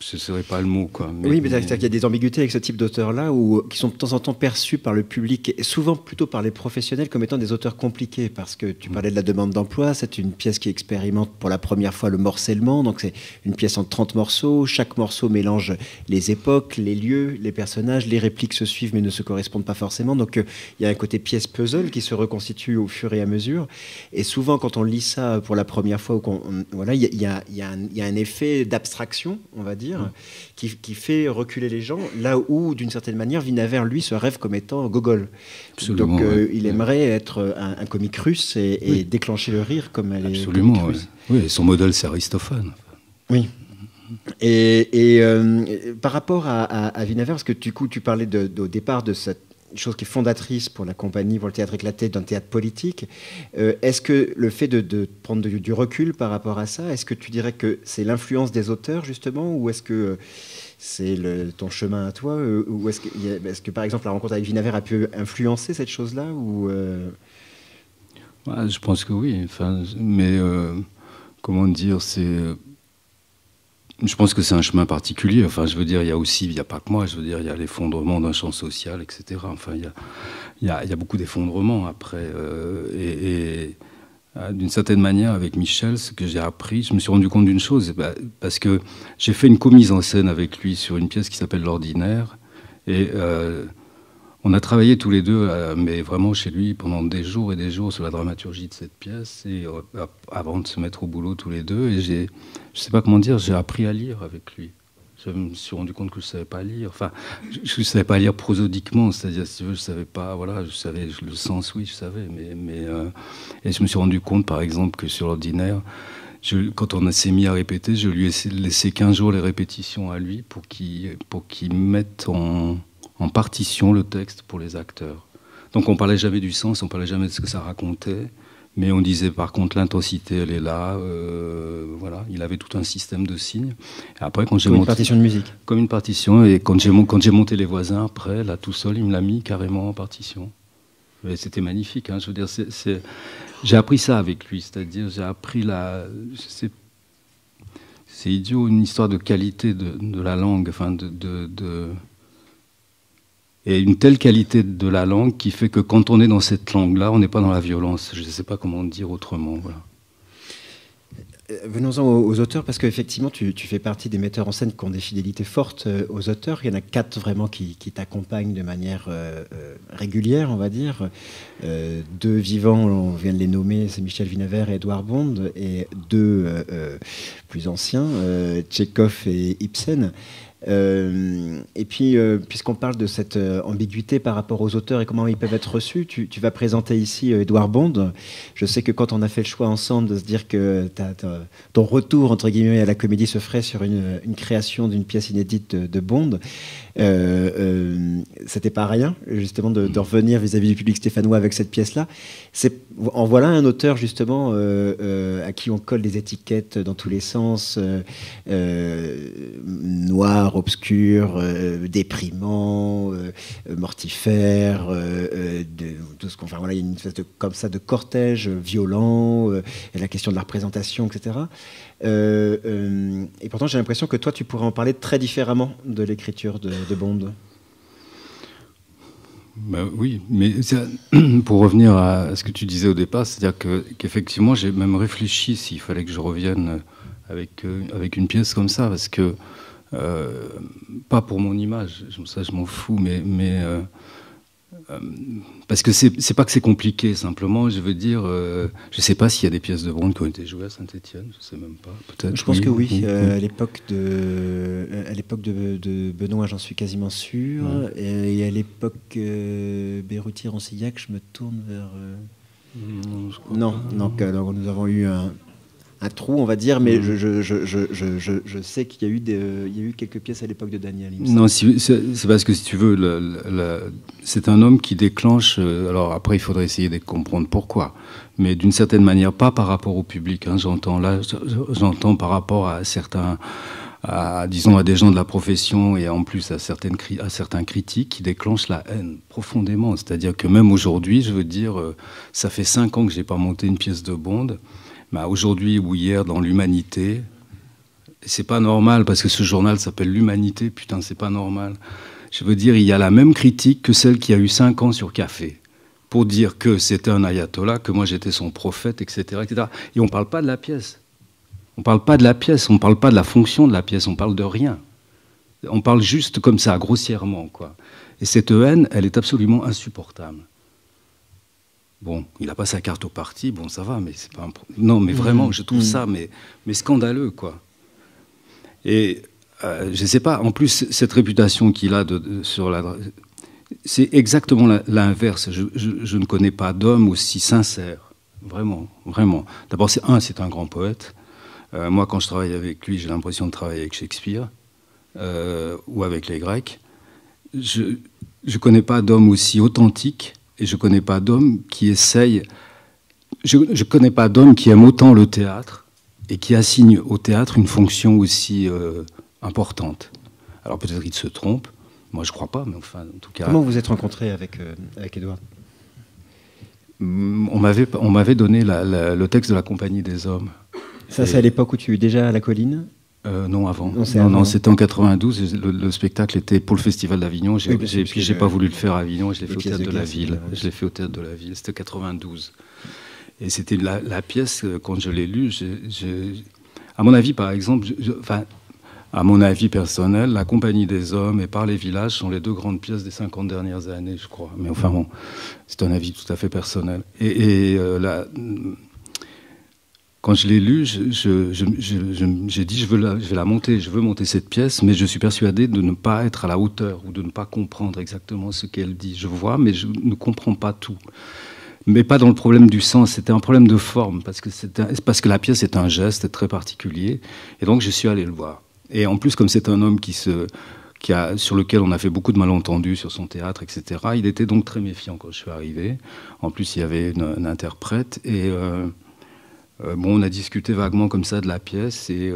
ce ne serait pas le mot, quoi. Oui, mais c'est-à-dire qu'il y a des ambiguïtés avec ce type d'auteurs-là qui sont de temps en temps perçus par le public, et souvent plutôt par les professionnels, comme étant des auteurs compliqués. Parce que tu parlais de la demande d'emploi, c'est une pièce qui expérimente pour la première fois le morcellement. Donc c'est une pièce en 30 morceaux. Chaque morceau mélange les époques, les lieux, les personnages. Les répliques se suivent mais ne se correspondent pas forcément. Donc il y a un côté pièce puzzle qui se reconstitue au fur et à mesure. Et souvent, quand on lit ça pour la première fois, voilà, il y a un effet d'abstraction, on va dire, qui fait reculer les gens, là où, d'une certaine manière, Vinaver, lui, se rêve comme étant Gogol. Absolument, donc, il aimerait être un comique russe et déclencher le rire comme elle est. Absolument, oui. Oui, et son modèle, c'est Aristophane. Oui. Et par rapport à Vinaver, parce que du coup, tu parlais au départ de cette chose qui est fondatrice pour la compagnie, pour le théâtre éclaté, d'un théâtre politique. Est-ce que le fait de prendre du recul par rapport à ça, est-ce que tu dirais que c'est l'influence des auteurs, justement, ou est-ce que c'est ton chemin à toi, ou est-ce que, par exemple, la rencontre avec Vinaver a pu influencer cette chose-là, ou ouais, je pense que oui. Enfin, mais comment dire, je pense que c'est un chemin particulier. Enfin, je veux dire, il y a pas que moi. Je veux dire, il y a l'effondrement d'un champ social, etc. Enfin, il y a beaucoup d'effondrements après. D'une certaine manière, avec Michel, ce que j'ai appris, je me suis rendu compte d'une chose, parce que j'ai fait une co-mise en scène avec lui sur une pièce qui s'appelle L'Ordinaire, et on a travaillé tous les deux, mais vraiment chez lui, pendant des jours et des jours sur la dramaturgie de cette pièce, et avant de se mettre au boulot tous les deux. Et je ne sais pas comment dire, j'ai appris à lire avec lui. Je me suis rendu compte que je ne savais pas lire. Enfin, je ne savais pas lire prosodiquement, c'est-à-dire, si tu veux, je savais pas. Voilà, je savais le sens, oui, je savais. Et je me suis rendu compte, par exemple, que sur l'ordinaire, quand on s'est mis à répéter, je lui ai laissé 15 jours les répétitions à lui pour qu'il mette en partition le texte pour les acteurs. Donc on parlait jamais du sens, on parlait jamais de ce que ça racontait. Mais on disait par contre l'intensité, elle est là. Voilà, il avait tout un système de signes. Et après, quand j'ai monté, une partition de musique. Comme une partition. Et quand j'ai monté Les Voisins, après, là tout seul, il me l'a mis carrément en partition. Et c'était magnifique. Hein, je veux dire, j'ai appris ça avec lui. C'est-à-dire, j'ai appris c'est idiot, une histoire de qualité de la langue. Enfin, et une telle qualité de la langue qui fait que quand on est dans cette langue-là, on n'est pas dans la violence. Je ne sais pas comment dire autrement. Voilà. Venons-en aux auteurs, parce qu'effectivement, tu fais partie des metteurs en scène qui ont des fidélités fortes aux auteurs. Il y en a 4 vraiment qui t'accompagnent de manière régulière, on va dire. 2 vivants, on vient de les nommer, c'est Michel Vinavert et Édouard Bond, et 2 plus anciens, Tchekhov et Ibsen. Et puis, puisqu'on parle de cette ambiguïté par rapport aux auteurs et comment ils peuvent être reçus, tu vas présenter ici Édouard Bond. Je sais que quand on a fait le choix ensemble de se dire que ton retour, entre guillemets, à la comédie se ferait sur une création d'une pièce inédite de Bond, c'était pas rien, justement, de revenir vis-à-vis du public stéphanois avec cette pièce-là. En voilà un auteur, justement, à qui on colle des étiquettes dans tous les sens, noir, obscur, déprimant, mortifère, tout ce qu'on, enfin, voilà, il y a une espèce comme ça de cortège violent, et la question de la représentation, etc. Et pourtant, j'ai l'impression que toi, tu pourrais en parler très différemment de l'écriture de Bond. Ben oui, mais pour revenir à ce que tu disais au départ, c'est-à-dire qu'effectivement, j'ai même réfléchi s'il fallait que je revienne avec une pièce comme ça, parce que pas pour mon image, ça je m'en fous, mais parce que c'est pas que c'est compliqué, simplement, je veux dire, je sais pas s'il y a des pièces de Bond qui ont été jouées à Saint-Étienne, je sais même pas. Peut-être. Je pense que oui. À l'époque de Benoît, j'en suis quasiment sûr, et à l'époque Berrutier-Rancillac, je me tourne vers. Non, donc nous avons eu un trou, on va dire, mais je sais qu'il y a eu quelques pièces à l'époque de Daniel. Non, c'est parce que, si tu veux, c'est un homme qui déclenche. Alors après, il faudrait essayer de comprendre pourquoi, mais d'une certaine manière, pas par rapport au public. Hein, j'entends par rapport à certains, disons, à des gens de la profession et en plus à certains critiques qui déclenchent la haine profondément. C'est-à-dire que même aujourd'hui, je veux dire, ça fait 5 ans que j'ai pas monté une pièce de Bond. Bah, aujourd'hui ou hier dans l'Humanité, c'est pas normal parce que ce journal s'appelle l'Humanité, putain, c'est pas normal. Je veux dire, il y a la même critique que celle qui a eu 5 ans sur Café pour dire que c'était un ayatollah, que moi j'étais son prophète, etc., etc. Et on parle pas de la pièce. On parle pas de la pièce, on parle pas de la fonction de la pièce, on parle de rien. On parle juste comme ça, grossièrement, quoi. Et cette haine, elle est absolument insupportable. Bon, il n'a pas sa carte au parti, bon, ça va, mais c'est pas un problème. Non, mais vraiment, je trouve ça mais scandaleux, quoi. Et je ne sais pas, en plus, cette réputation qu'il a sur la... C'est exactement l'inverse. Je ne connais pas d'homme aussi sincère, vraiment, vraiment. D'abord, c'est un grand poète. Moi, quand je travaille avec lui, j'ai l'impression de travailler avec Shakespeare ou avec les Grecs. Je ne connais pas d'homme aussi authentique. Et je ne connais pas d'homme qui essaye... Je connais pas d'homme qui aime autant le théâtre et qui assigne au théâtre une fonction aussi importante. Alors peut-être qu'il se trompe. Moi, je ne crois pas, mais enfin, en tout cas... Comment vous êtes rencontré avec Édouard ? On m'avait donné le texte de La Compagnie des Hommes. Ça, c'est à l'époque où tu es déjà à la Colline ? Non, avant. Non, c'était en 92. Le spectacle était pour le Festival d'Avignon. J'ai pas voulu le faire à Avignon. Je l'ai fait au Théâtre de la Ville. Je l'ai fait au Théâtre de la Ville. C'était 92. Et c'était la pièce, quand je l'ai lue, à mon avis, par exemple, à mon avis personnel, La Compagnie des Hommes et Par les villages sont les 2 grandes pièces des 50 dernières années, je crois. Mais enfin bon, c'est un avis tout à fait personnel. quand je l'ai lu, j'ai dit je vais la monter, je veux monter cette pièce, mais je suis persuadé de ne pas être à la hauteur ou de ne pas comprendre exactement ce qu'elle dit. Je vois, mais je ne comprends pas tout. Mais pas dans le problème du sens, c'était un problème de forme, parce que la pièce est un geste très particulier. Et donc je suis allé le voir. Et en plus, comme c'est un homme sur lequel on a fait beaucoup de malentendus sur son théâtre, etc., il était donc très méfiant quand je suis arrivé. En plus, il y avait une interprète. Et bon, on a discuté vaguement comme ça de la pièce. Et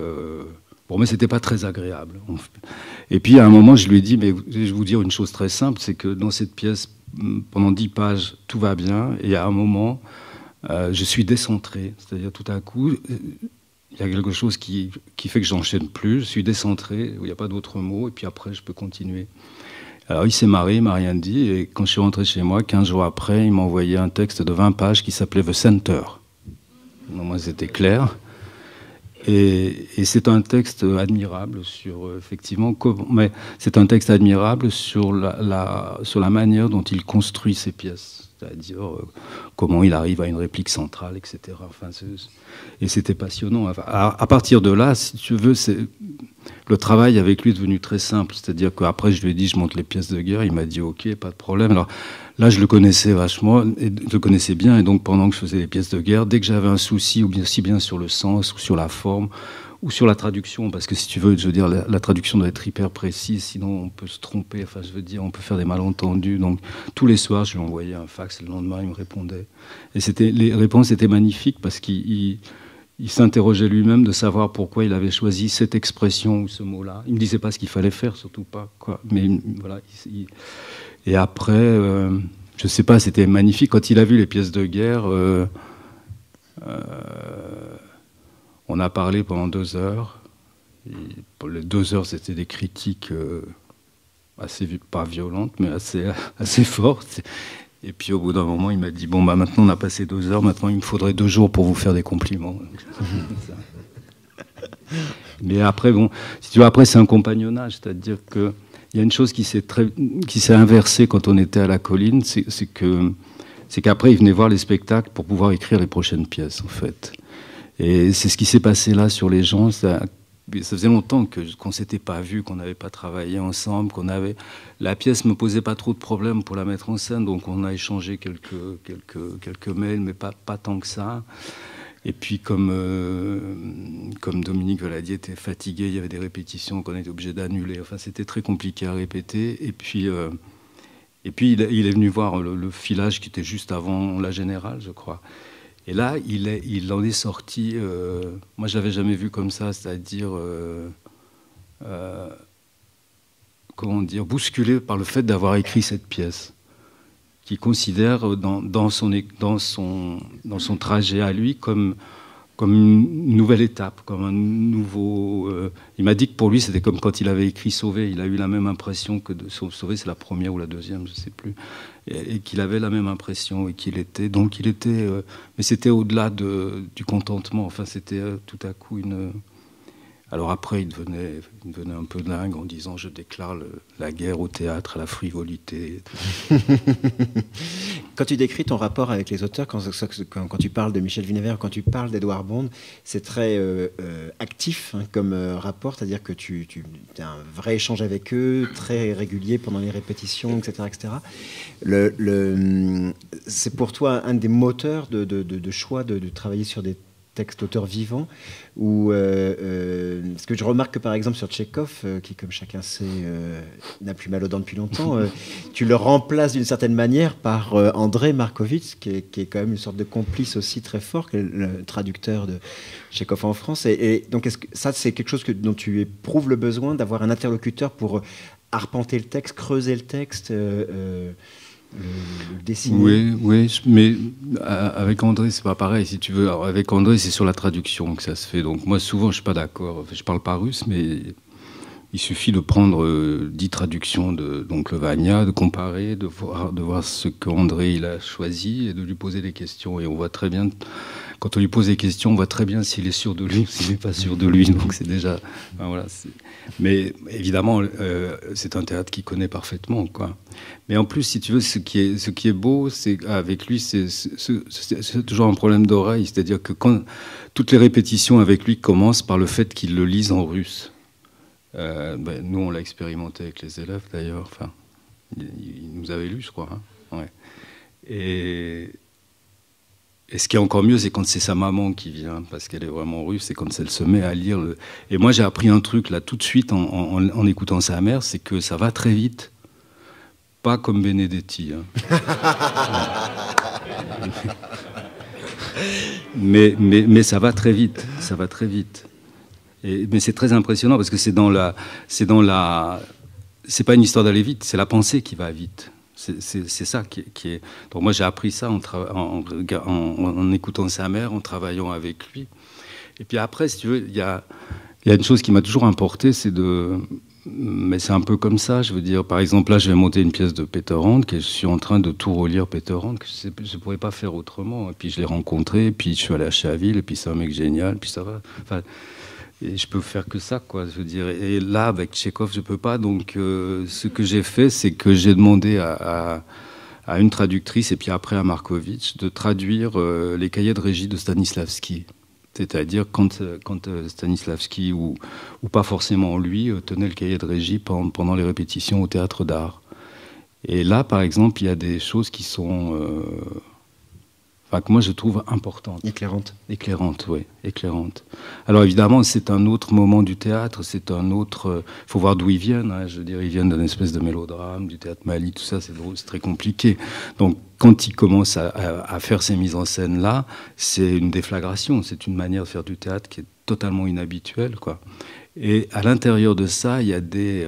bon, mais c'était pas très agréable. Et puis à un moment, je lui ai dit, mais je vais vous dire une chose très simple, c'est que dans cette pièce, pendant 10 pages, tout va bien. Et à un moment, je suis décentré. C'est-à-dire, tout à coup, il y a quelque chose qui fait que j'enchaîne plus. Je suis décentré, il n'y a pas d'autre mot. Et puis après, je peux continuer. Alors, il s'est marré, il m'a rien dit. Et quand je suis rentré chez moi, 15 jours après, il m'a envoyé un texte de 20 pages qui s'appelait The Center. Donc, moi, c'était clair. Et c'est un texte admirable sur, effectivement, mais c'est un texte admirable sur la manière dont il construit ses pièces, c'est-à-dire comment il arrive à une réplique centrale, etc. Enfin, et c'était passionnant. Enfin, à partir de là, si tu veux, le travail avec lui est devenu très simple, c'est-à-dire qu'après je lui ai dit je monte les pièces de guerre, il m'a dit ok, pas de problème. Alors là, je le connaissais vachement, et je le connaissais bien, et donc pendant que je faisais les pièces de guerre, dès que j'avais un souci, ou bien si bien sur le sens, ou sur la forme, ou sur la traduction, parce que si tu veux, je veux dire, la traduction doit être hyper précise, sinon on peut se tromper, enfin je veux dire, on peut faire des malentendus. Donc tous les soirs, je lui envoyais un fax, et le lendemain, il me répondait. Et les réponses étaient magnifiques, parce qu'il s'interrogeait lui-même de savoir pourquoi il avait choisi cette expression ou ce mot-là. Il ne me disait pas ce qu'il fallait faire, surtout pas, quoi. Mais voilà, et après, je ne sais pas, c'était magnifique. Quand il a vu les pièces de guerre, on a parlé pendant 2 heures. Et pour les 2 heures, c'était des critiques assez, pas violentes, mais assez fortes. Et puis au bout d'un moment, il m'a dit, bon, bah, maintenant on a passé 2 heures, maintenant il me faudrait 2 jours pour vous faire des compliments. Mais après, bon, si tu veux, après c'est un compagnonnage, c'est-à-dire que il y a une chose qui s'est inversée quand on était à la Colline, c'est qu'après, il venait voir les spectacles pour pouvoir écrire les prochaines pièces, en fait. Et c'est ce qui s'est passé là sur les gens. Ça faisait longtemps qu'on ne s'était pas vu, qu'on n'avait pas travaillé ensemble, la pièce ne me posait pas trop de problèmes pour la mettre en scène, donc on a échangé quelques mails, mais pas tant que ça. Et puis, comme Dominique Valadier était fatigué, il y avait des répétitions qu'on était obligé d'annuler. Enfin, c'était très compliqué à répéter. Et puis il est venu voir le filage qui était juste avant la Générale, je crois. Et là, il en est sorti... moi, je ne l'avais jamais vu comme ça, c'est-à-dire... comment dire, bousculé par le fait d'avoir écrit cette pièce, qui considère dans son trajet à lui comme une nouvelle étape, comme un nouveau... il m'a dit que pour lui, c'était comme quand il avait écrit Sauvé. Il a eu la même impression que Sauvé, c'est la première ou la deuxième, je ne sais plus. Et qu'il avait la même impression et qu'il était... Donc il était... mais c'était au-delà du contentement. Enfin, c'était tout à coup une... Alors après, il devenait un peu dingue en disant « je déclare la guerre au théâtre, à la frivolité ». Quand tu décris ton rapport avec les auteurs, quand tu parles de Michel Vinevert, quand tu parles d'Edouard Bond, c'est très actif comme rapport, c'est-à-dire que tu as un vrai échange avec eux, très régulier pendant les répétitions, etc. etc. C'est pour toi un des moteurs de choix de travailler sur des textes d'auteurs vivants, parce que je remarque que par exemple sur Tchekhov, qui comme chacun sait n'a plus mal aux dents depuis longtemps, tu le remplaces d'une certaine manière par André Markovitch, qui est quand même une sorte de complice aussi très fort, qui est le traducteur de Tchekhov en France. Et donc est-ce que ça c'est quelque chose dont tu éprouves le besoin d'avoir un interlocuteur pour arpenter le texte, creuser le texte, le dessiner? Oui, mais avec André, c'est pas pareil, si tu veux. Alors, avec André, c'est sur la traduction que ça se fait. Donc moi, souvent, je suis pas d'accord. Enfin, je parle pas russe, mais il suffit de prendre 10 traductions de le Vania, de comparer, de voir ce qu'André il a choisi et de lui poser des questions. Et on voit très bien quand on lui pose des questions, on voit très bien s'il est sûr de lui ou s'il n'est pas sûr de lui. Donc c'est déjà... Enfin, voilà, mais évidemment, c'est un théâtre qu'il connaît parfaitement, quoi. Mais en plus, si tu veux, ce qui est beau, c'est avec lui, c'est toujours un problème d'oreille. C'est-à-dire que toutes les répétitions avec lui commencent par le fait qu'il le lise en russe. Nous, on l'a expérimenté avec les élèves, d'ailleurs. Enfin, il nous avait lu, je crois. Hein. Ouais. Et ce qui est encore mieux, c'est quand c'est sa maman qui vient, parce qu'elle est vraiment russe, et quand elle se met à lire. Et moi, j'ai appris un truc, là, tout de suite, en écoutant sa mère, c'est que ça va très vite. Pas comme Benedetti. Hein. mais ça va très vite. Ça va très vite. Mais c'est très impressionnant parce que c'est pas une histoire d'aller vite, c'est la pensée qui va vite. C'est ça qui est. Donc moi j'ai appris ça en écoutant sa mère, en travaillant avec lui. Et puis après, si tu veux, il y a une chose qui m'a toujours importé, mais c'est un peu comme ça, je veux dire. Par exemple, là, je vais monter une pièce de Peter Hand, que je suis en train de tout relire Peter Hand, que je ne pourrais pas faire autrement. Et puis je l'ai rencontré, et puis je suis allé à Chaville, et puis c'est un mec génial, puis ça va. Enfin, et je peux faire que ça, quoi, je veux dire. Et là, avec Tchekhov, je peux pas. Donc, ce que j'ai fait, c'est que j'ai demandé à une traductrice, et puis après à Markovitch, de traduire les cahiers de régie de Stanislavski. C'est-à-dire quand Stanislavski, ou pas forcément lui, tenait le cahier de régie pendant les répétitions au théâtre d'art. Et là, par exemple, il y a des choses qui sont... que moi je trouve importante. Éclairante. Éclairante, oui, éclairante. Alors évidemment, c'est un autre moment du théâtre, c'est un autre... Il faut voir d'où ils viennent, hein. Je veux dire, ils viennent d'une espèce de mélodrame, du théâtre Mali, tout ça, c'est très compliqué. Donc quand ils commencent à faire ces mises en scène-là, c'est une déflagration, c'est une manière de faire du théâtre qui est totalement inhabituelle, quoi. Et à l'intérieur de ça, il y a des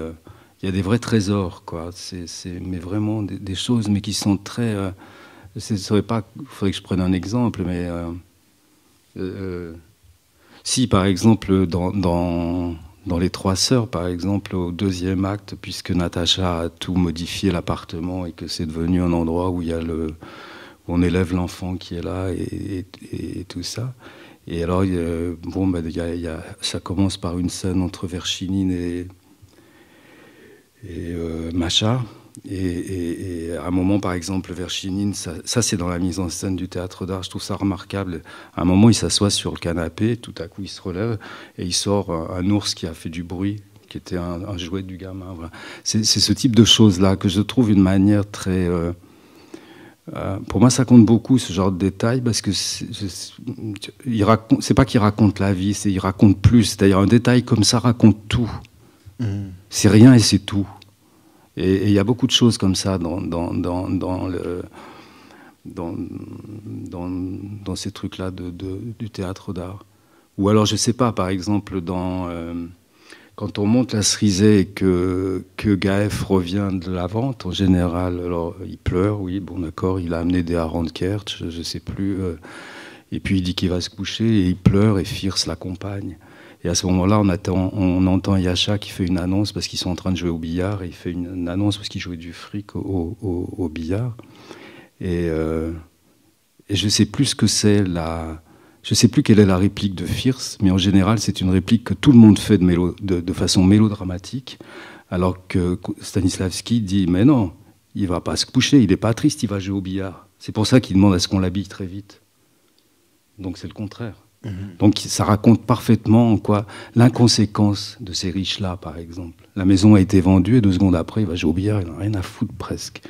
vrais trésors, quoi. Mais vraiment des choses, mais qui sont très... il faudrait que je prenne un exemple, mais si par exemple dans Les Trois Sœurs, par exemple au deuxième acte, puisque Natacha a tout modifié l'appartement et que c'est devenu un endroit où où on élève l'enfant qui est là et tout ça. Et alors ça commence par une scène entre Verchinine et Macha. Et à un moment, par exemple, Verchinine, ça c'est dans la mise en scène du théâtre d'art, je trouve ça remarquable. À un moment, il s'assoit sur le canapé, tout à coup, il se relève et il sort un ours qui a fait du bruit, qui était un jouet du gamin. Voilà. C'est ce type de choses-là que je trouve une manière très... pour moi, ça compte beaucoup, ce genre de détails, parce que c'est pas qu'il raconte la vie, c'est il raconte plus. C'est-à-dire un détail comme ça raconte tout. C'est rien et c'est tout. Et il y a beaucoup de choses comme ça dans ces trucs-là du théâtre d'art. Ou alors, je sais pas, par exemple, quand on monte la Cerisay et que Gaëf revient de la vente, en général, alors il pleure, oui, bon d'accord, il a amené des harengs de Kertch, je sais plus, et puis il dit qu'il va se coucher, et il pleure, et Fierce l'accompagne. Et à ce moment-là, on entend Yacha qui fait une annonce parce qu'ils sont en train de jouer au billard. Et il fait une annonce parce qu'ils jouaient du fric au billard. Et je ne sais plus ce que c'est je ne sais plus quelle est la réplique de Fierce, mais en général, c'est une réplique que tout le monde fait de façon mélodramatique, alors que Stanislavski dit « Mais non, il ne va pas se coucher, il n'est pas triste, il va jouer au billard. » C'est pour ça qu'il demande à ce qu'on l'habille très vite. Donc c'est le contraire. Donc ça raconte parfaitement en quoi l'inconséquence de ces riches-là, par exemple. La maison a été vendue et 2 secondes après, il va jouer au billard, il n'a rien à foutre presque.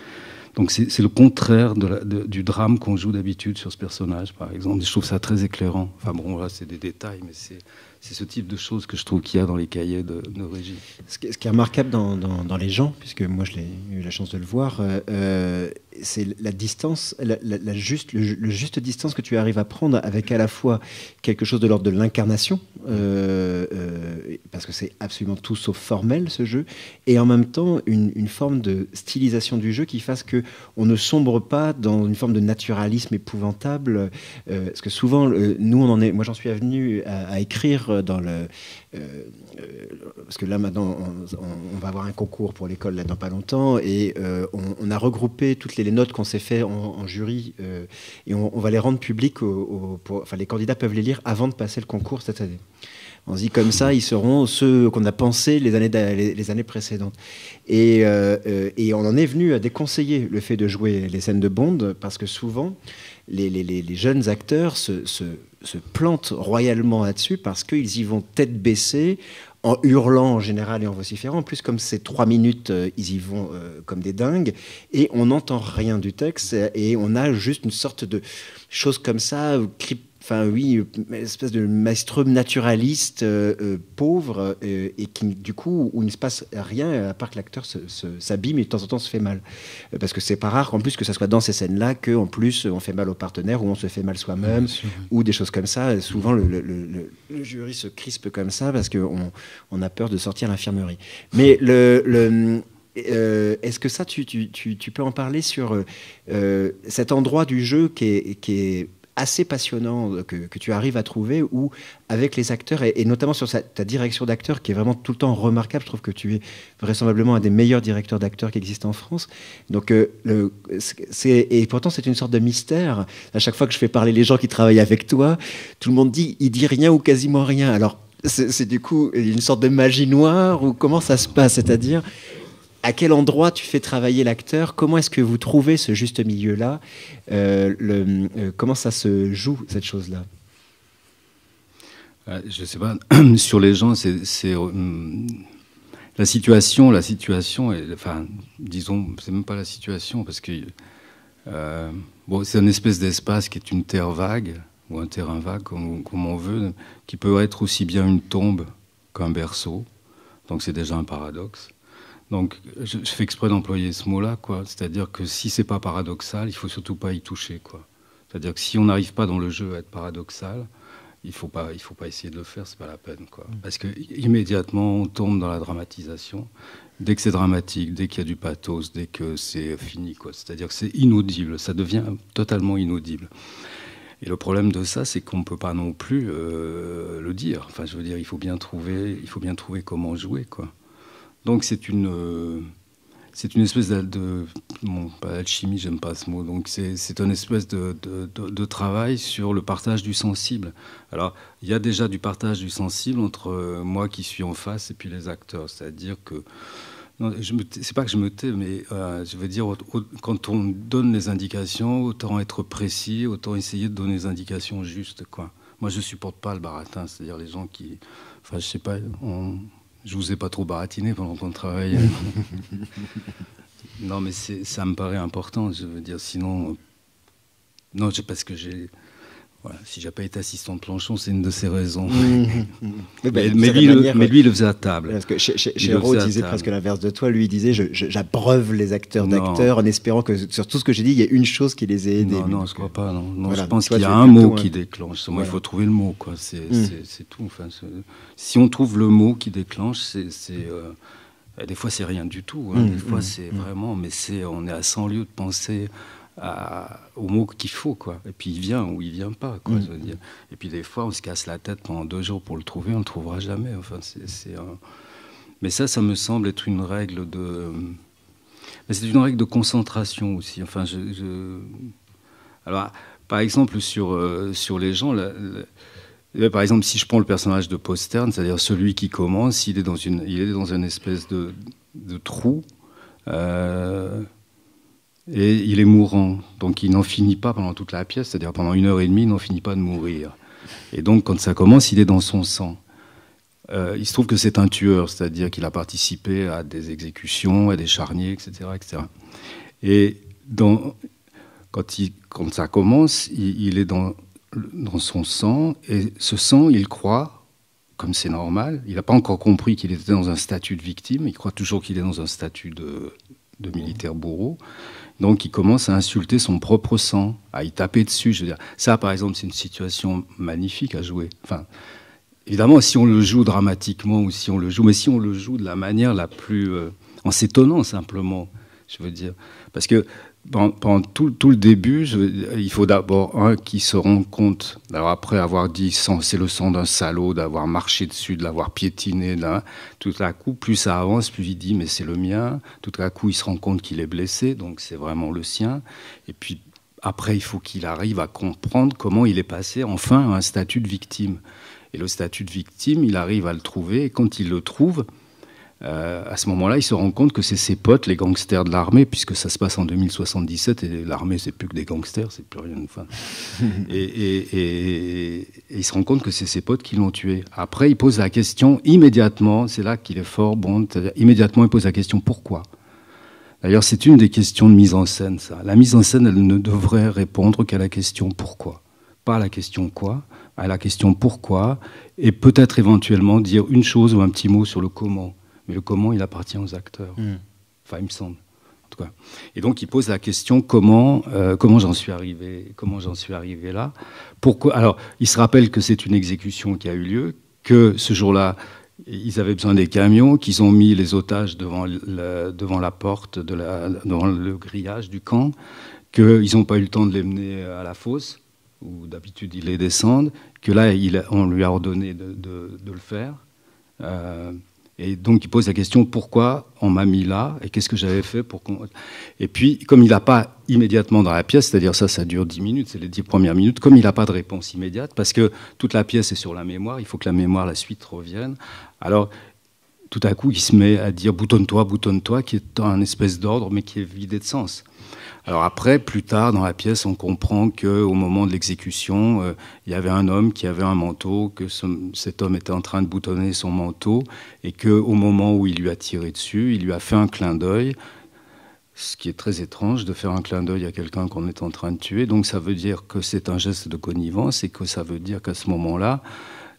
Donc c'est le contraire du drame qu'on joue d'habitude sur ce personnage, par exemple. Je trouve ça très éclairant. Enfin bon, là c'est des détails, mais c'est ce type de choses que je trouve qu'il y a dans les cahiers de régie. Ce qui est remarquable dans Les Gens, puisque moi je l'ai eu la chance de le voir, c'est la distance, le juste distance que tu arrives à prendre avec à la fois quelque chose de l'ordre de l'incarnation, parce que c'est absolument tout sauf formel ce jeu, et en même temps une forme de stylisation du jeu qui fasse qu'on ne sombre pas dans une forme de naturalisme épouvantable, parce que souvent, moi j'en suis venu à écrire dans parce que là maintenant on va avoir un concours pour l'école là dans pas longtemps, et on a regroupé toutes les notes qu'on s'est fait en jury et on va les rendre publiques. Enfin, les candidats peuvent les lire avant de passer le concours cette année. On se dit comme ça, ils seront ceux qu'on a pensé les années précédentes. Et on en est venu à déconseiller le fait de jouer les scènes de Bond parce que souvent, les jeunes acteurs se plantent royalement là-dessus parce qu'ils y vont tête baissée, en hurlant en général et en vociférant. En plus, comme c'est 3 minutes, ils y vont comme des dingues et on n'entend rien du texte et on a juste une sorte de chose comme ça, enfin oui, une espèce de maestrum naturaliste pauvre et qui, du coup, où il ne se passe rien à part que l'acteur s'abîme et de temps en temps se fait mal. Parce que c'est pas rare, en plus, que ça soit dans ces scènes-là qu'en plus, on fait mal au partenaire ou on se fait mal soi-même ou des choses comme ça. Souvent, le jury se crispe comme ça parce qu'on a peur de sortir à l'infirmerie. Mais est-ce que ça, tu peux en parler sur cet endroit du jeu qui est assez passionnant que tu arrives à trouver où avec les acteurs et notamment sur ta direction d'acteur qui est vraiment tout le temps remarquable. Je trouve que tu es vraisemblablement un des meilleurs directeurs d'acteurs qui existent en France. Donc et pourtant c'est une sorte de mystère. À chaque fois que je fais parler les gens qui travaillent avec toi, tout le monde dit il dit rien ou quasiment rien. Alors c'est du coup une sorte de magie noire ou comment ça se passe, c'est-à-dire à quel endroit tu fais travailler l'acteur? Comment est-ce que vous trouvez ce juste milieu-là? Comment ça se joue, cette chose-là? Je ne sais pas. Sur les gens, c'est la situation. Enfin, disons, c'est même pas la situation, parce que c'est une espèce d'espace qui est une terre vague, ou un terrain vague, comme on veut, qui peut être aussi bien une tombe qu'un berceau. Donc c'est déjà un paradoxe. Donc, je fais exprès d'employer ce mot-là, quoi. C'est-à-dire que si c'est pas paradoxal, il faut surtout pas y toucher, quoi. C'est-à-dire que si on n'arrive pas dans le jeu à être paradoxal, il faut pas essayer de le faire, c'est pas la peine, quoi. Parce que immédiatement, on tombe dans la dramatisation. Dès que c'est dramatique, dès qu'il y a du pathos, dès que c'est fini, quoi. C'est-à-dire que c'est inaudible, ça devient totalement inaudible. Et le problème de ça, c'est qu'on ne peut pas non plus le dire. Enfin, je veux dire, il faut bien trouver comment jouer, quoi. Donc c'est une espèce pas d'alchimie, j'aime pas ce mot. Donc c'est une espèce de travail sur le partage du sensible. Alors il y a déjà du partage du sensible entre moi qui suis en face et puis les acteurs. C'est-à-dire que c'est pas que je me tais, mais je veux dire quand on donne les indications, autant être précis, autant essayer de donner les indications justes, quoi. Moi je supporte pas le baratin, c'est-à-dire les gens qui, enfin je sais pas, je vous ai pas trop baratiné pendant qu'on travaille. Non, mais ça me paraît important, je veux dire. Sinon, non, parce que voilà, si j'ai pas été assistant de Planchon, c'est une de ces raisons. Mais lui, il le faisait à table. Parce que chez Rho, il disait presque l'inverse de toi. Lui, il disait j'abreuve les acteurs d'acteurs en espérant que sur tout ce que j'ai dit, il y ait une chose qui les ait aidés. Non, je crois pas. Non, voilà, je pense qu'il y a un mot qui déclenche. Moi, il faut trouver le mot, quoi. C'est tout. Enfin, si on trouve le mot qui déclenche, des fois, c'est rien du tout. Hein. Des fois, c'est vraiment. Mais on est à 100 lieues de penser au mot qu'il faut, quoi. Et puis il vient ou il vient pas, quoi, je veux dire. Et puis des fois on se casse la tête pendant 2 jours pour le trouver, on le trouvera jamais. Enfin, mais ça me semble être une règle mais c'est une règle de concentration aussi. Enfin, alors par exemple sur les gens, par exemple si je prends le personnage de Postern, c'est-à-dire celui qui commence, il est dans une espèce de trou. Et il est mourant, donc il n'en finit pas pendant toute la pièce, c'est-à-dire pendant 1h30, il n'en finit pas de mourir. Et donc quand ça commence, il est dans son sang. Il se trouve que c'est un tueur, c'est-à-dire qu'il a participé à des exécutions, à des charniers, etc. etc. Et quand ça commence, il est dans son sang, et ce sang, il croit, comme c'est normal, il n'a pas encore compris qu'il était dans un statut de victime, il croit toujours qu'il est dans un statut de militaire bourreau. Donc il commence à insulter son propre sang, à y taper dessus. Je veux dire, ça, par exemple, c'est une situation magnifique à jouer. Enfin, évidemment, si on le joue dramatiquement ou si on le joue de la manière la plus en s'étonnant simplement. je veux dire. Parce que pendant tout le début, il faut d'abord, qui se rende compte, alors après avoir dit c'est le sang d'un salaud, d'avoir marché dessus, de l'avoir piétiné, là, tout à coup, plus ça avance, plus il dit mais c'est le mien. Tout à coup, il se rend compte qu'il est blessé, donc c'est vraiment le sien. Et puis après, il faut qu'il arrive à comprendre comment il est passé enfin à un statut de victime. Et le statut de victime, il arrive à le trouver, et quand il le trouve, à ce moment-là, il se rend compte que c'est ses potes, les gangsters de l'armée, puisque ça se passe en 2077, et l'armée, c'est plus que des gangsters, c'est plus rien. Enfin, et il se rend compte que c'est ses potes qui l'ont tué. Après, il pose la question immédiatement, c'est là qu'il est fort, bon, immédiatement, il pose la question pourquoi. D'ailleurs, c'est une des questions de mise en scène, ça. La mise en scène, elle ne devrait répondre qu'à la question pourquoi. Pas à la question quoi, à la question pourquoi, et peut-être éventuellement dire une chose ou un petit mot sur le comment. Mais le comment, il appartient aux acteurs. Enfin, il me semble, en tout cas. Et donc, il pose la question comment j'en suis arrivé là. Pourquoi ? Alors, il se rappelle que c'est une exécution qui a eu lieu, que ce jour-là, ils avaient besoin des camions, qu'ils ont mis les otages devant la porte, devant le grillage du camp, qu'ils n'ont pas eu le temps de les mener à la fosse, où d'habitude ils les descendent, que là, on lui a ordonné de le faire. Et donc, il pose la question pourquoi on m'a mis là et qu'est-ce que j'avais fait pour qu'on. Et puis, comme il n'a pas immédiatement dans la pièce, c'est-à-dire ça dure 10 minutes, c'est les 10 premières minutes, comme il n'a pas de réponse immédiate, parce que toute la pièce est sur la mémoire, il faut que la mémoire, la suite revienne. Alors, tout à coup, il se met à dire boutonne-toi, qui est un espèce d'ordre, mais qui est vidé de sens. Alors après, plus tard dans la pièce, on comprend qu'au moment de l'exécution, il y avait un homme qui avait un manteau, que cet homme était en train de boutonner son manteau, et qu'au moment où il lui a tiré dessus, il lui a fait un clin d'œil, ce qui est très étrange de faire un clin d'œil à quelqu'un qu'on est en train de tuer. Donc ça veut dire que c'est un geste de connivence, et que ça veut dire qu'à ce moment-là,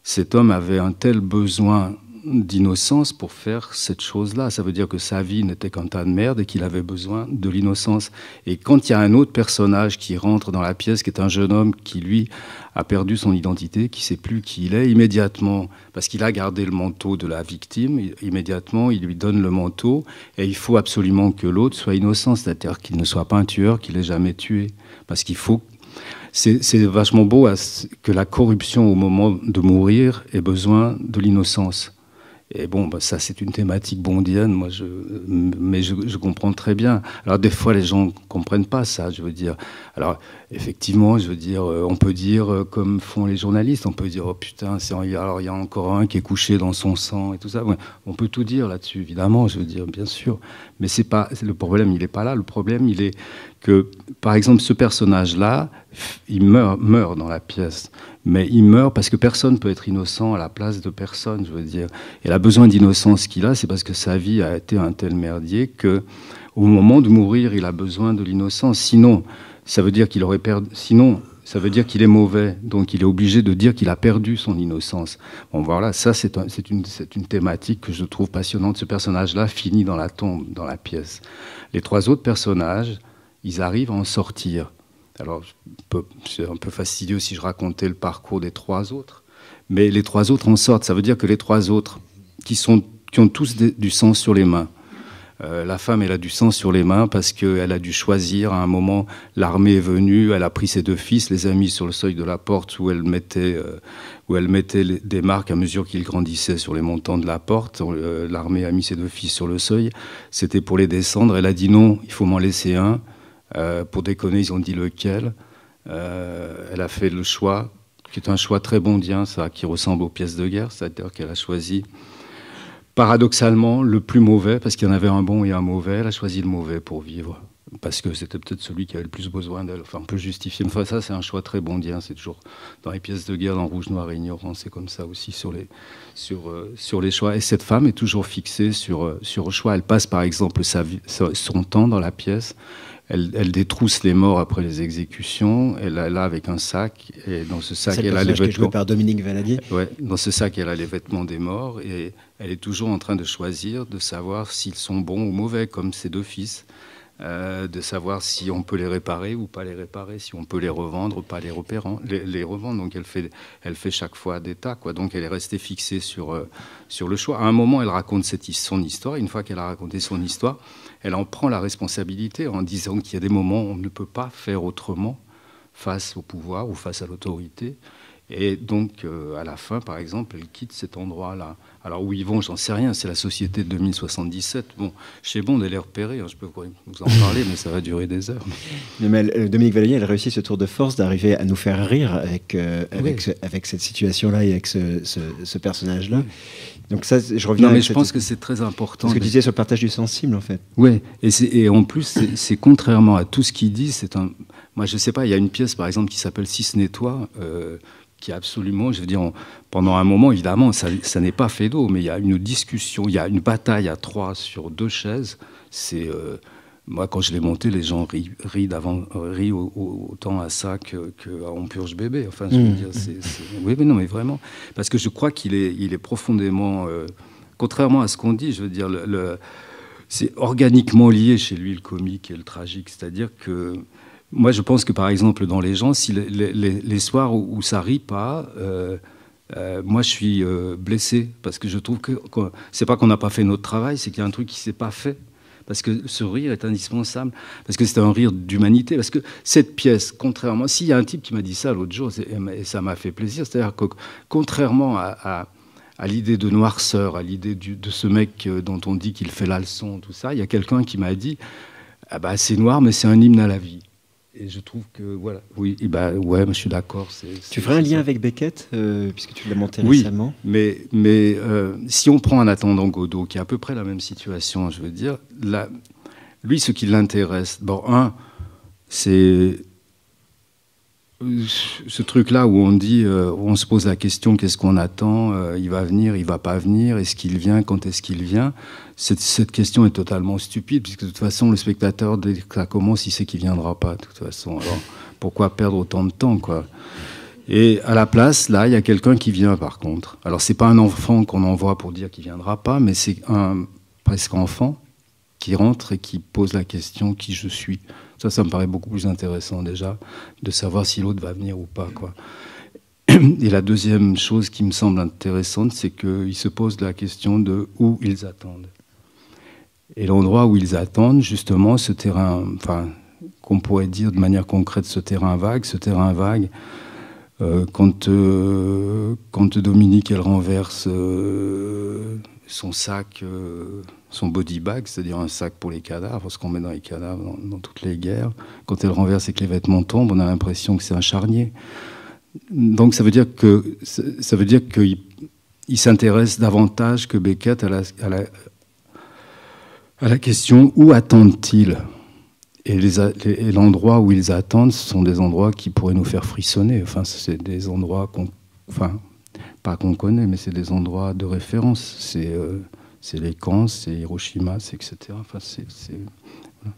cet homme avait un tel besoin d'innocence pour faire cette chose-là. Ça veut dire que sa vie n'était qu'un tas de merde et qu'il avait besoin de l'innocence. Et quand il y a un autre personnage qui rentre dans la pièce, qui est un jeune homme qui, lui, a perdu son identité, qui ne sait plus qui il est, immédiatement, parce qu'il a gardé le manteau de la victime, immédiatement, il lui donne le manteau, et il faut absolument que l'autre soit innocent, c'est-à-dire qu'il ne soit pas un tueur, qu'il n'ait jamais tué. Parce qu'il faut... C'est vachement beau que la corruption, au moment de mourir, ait besoin de l'innocence. Et bon, ça c'est une thématique bondienne, mais je comprends très bien. Alors des fois les gens ne comprennent pas ça, je veux dire. Alors effectivement, je veux dire, on peut dire comme font les journalistes, on peut dire oh putain, alors il y a encore un qui est couché dans son sang et tout ça. Ouais, on peut tout dire là-dessus, évidemment, je veux dire, bien sûr. Mais le problème, il n'est pas là. Le problème, il est que, par exemple, ce personnage-là, il meurt dans la pièce. Mais il meurt parce que personne ne peut être innocent à la place de personne, je veux dire. Et le besoin d'innocence qu'il a, c'est parce que sa vie a été un tel merdier qu'au moment de mourir, il a besoin de l'innocence. Sinon, ça veut dire qu'il aurait perdu. Sinon, ça veut dire qu'il est mauvais. Donc, il est obligé de dire qu'il a perdu son innocence. Bon, voilà, ça, c'est une thématique que je trouve passionnante. Ce personnage-là finit dans la tombe, dans la pièce. Les trois autres personnages, ils arrivent à en sortir. Alors, c'est un peu fastidieux si je racontais le parcours des trois autres, mais les trois autres en sortent. Ça veut dire que les trois autres, qui ont tous du sang sur les mains, la femme, elle a du sang sur les mains parce qu'elle a dû choisir. À un moment, l'armée est venue, elle a pris ses deux fils, les a mis sur le seuil de la porte où elle mettait des marques à mesure qu'ils grandissaient sur les montants de la porte. L'armée a mis ses deux fils sur le seuil. C'était pour les descendre. Elle a dit non, il faut m'en laisser un. Pour déconner, ils ont dit lequel. Elle a fait le choix, qui est un choix très bondien, ça, qui ressemble aux pièces de guerre, c'est-à-dire qu'elle a choisi, paradoxalement, le plus mauvais, parce qu'il y en avait un bon et un mauvais. Elle a choisi le mauvais pour vivre, parce que c'était peut-être celui qui avait le plus besoin d'elle. Enfin, on peut justifier. Enfin, ça, c'est un choix très bondien. C'est toujours dans les pièces de guerre, dans Rouge, Noir et Ignorant, c'est comme ça aussi sur les choix. Et cette femme est toujours fixée sur le choix. Elle passe, par exemple, son temps dans la pièce. Elle détrousse les morts après les exécutions. Elle est là avec un sac. Et dans ce sac, elle a les vêtements. Joué par Dominique Valadier. Ouais, dans ce sac, elle a les vêtements des morts. Et elle est toujours en train de choisir, de savoir s'ils sont bons ou mauvais, comme ses deux fils. de savoir si on peut les réparer ou pas les réparer, si on peut les revendre ou pas les revendre. Donc elle fait chaque fois des tas, quoi. Donc elle est restée fixée sur le choix. À un moment, elle raconte son histoire. Une fois qu'elle a raconté son histoire, elle en prend la responsabilité en disant qu'il y a des moments où on ne peut pas faire autrement face au pouvoir ou face à l'autorité. Et donc, à la fin, par exemple, elle quitte cet endroit-là. Alors, où ils vont, j'en sais rien, c'est la société de 2077. Bon, chez Bond, elle est repérée, hein, je peux vous en parler, mais ça va durer des heures. Mais Dominique Vallelier, elle réussit ce tour de force d'arriver à nous faire rire avec cette situation-là et avec ce personnage-là. Oui. Donc ça, je reviens. Non, mais je pense que c'est très important. Ce que tu disais sur le partage du sensible, en fait. Oui, et en plus, c'est contrairement à tout ce qu'il dit, moi, je sais pas, il y a une pièce, par exemple, qui s'appelle Si ce n'est toi, qui est absolument, je veux dire, pendant un moment, évidemment, ça n'est pas fait d'eau, mais il y a une discussion, il y a une bataille à 3 sur 2 chaises. Moi, quand je l'ai monté, les gens rient autant à ça qu'à On purge bébé. Enfin, je veux dire, oui, mais non, mais vraiment. Parce que je crois qu'il est profondément... contrairement à ce qu'on dit, je veux dire, c'est organiquement lié chez lui, le comique et le tragique. C'est-à-dire que... Moi, je pense que, par exemple, dans Les gens, si les soirs où ça rit pas... moi, je suis blessé parce que je trouve que c'est pas qu'on n'a pas fait notre travail, c'est qu'il y a un truc qui s'est pas fait. Parce que ce rire est indispensable, parce que c'est un rire d'humanité. Parce que cette pièce, contrairement... S'il y a un type qui m'a dit ça l'autre jour, et ça m'a fait plaisir, c'est-à-dire que contrairement à l'idée de noirceur, à l'idée de ce mec dont on dit qu'il fait la leçon, tout ça, il y a quelqu'un qui m'a dit ah bah, c'est noir, mais c'est un hymne à la vie. Et je trouve que, voilà, oui, ouais, je suis d'accord. Tu ferais un lien avec Beckett, puisque tu l'as monté récemment. Oui, mais si on prend En attendant Godot, qui est à peu près la même situation, je veux dire, lui, ce qui l'intéresse, c'est ce truc-là où on dit, où on se pose la question, qu'est-ce qu'on attend, il va venir, il va pas venir, est-ce qu'il vient, quand est-ce qu'il vient? Cette question est totalement stupide, puisque de toute façon, le spectateur, dès que ça commence, il sait qu'il viendra pas, de toute façon. Alors, pourquoi perdre autant de temps, quoi? Et à la place, là, il y a quelqu'un qui vient, par contre. Alors, c'est pas un enfant qu'on envoie pour dire qu'il viendra pas, mais c'est un presque enfant qui rentre et qui pose la question, qui je suis? Ça me paraît beaucoup plus intéressant, déjà, de savoir si l'autre va venir ou pas, quoi. Et la deuxième chose qui me semble intéressante, c'est qu'ils se posent la question de où ils attendent. Et l'endroit où ils attendent, justement, ce terrain, enfin, qu'on pourrait dire de manière concrète, ce terrain vague, quand Dominique, elle renverse son sac, son body bag, c'est-à-dire un sac pour les cadavres, ce qu'on met dans les cadavres dans toutes les guerres, quand elle renverse et que les vêtements tombent, on a l'impression que c'est un charnier. Donc ça veut dire qu'il s'intéresse davantage que Beckett à la question où attendent-ils ? Et l'endroit où ils attendent, ce sont des endroits qui pourraient nous faire frissonner. Enfin, c'est des endroits pas qu'on connaît, mais c'est des endroits de référence. C'est les camps, c'est Hiroshima, c'est etc. Enfin, voilà.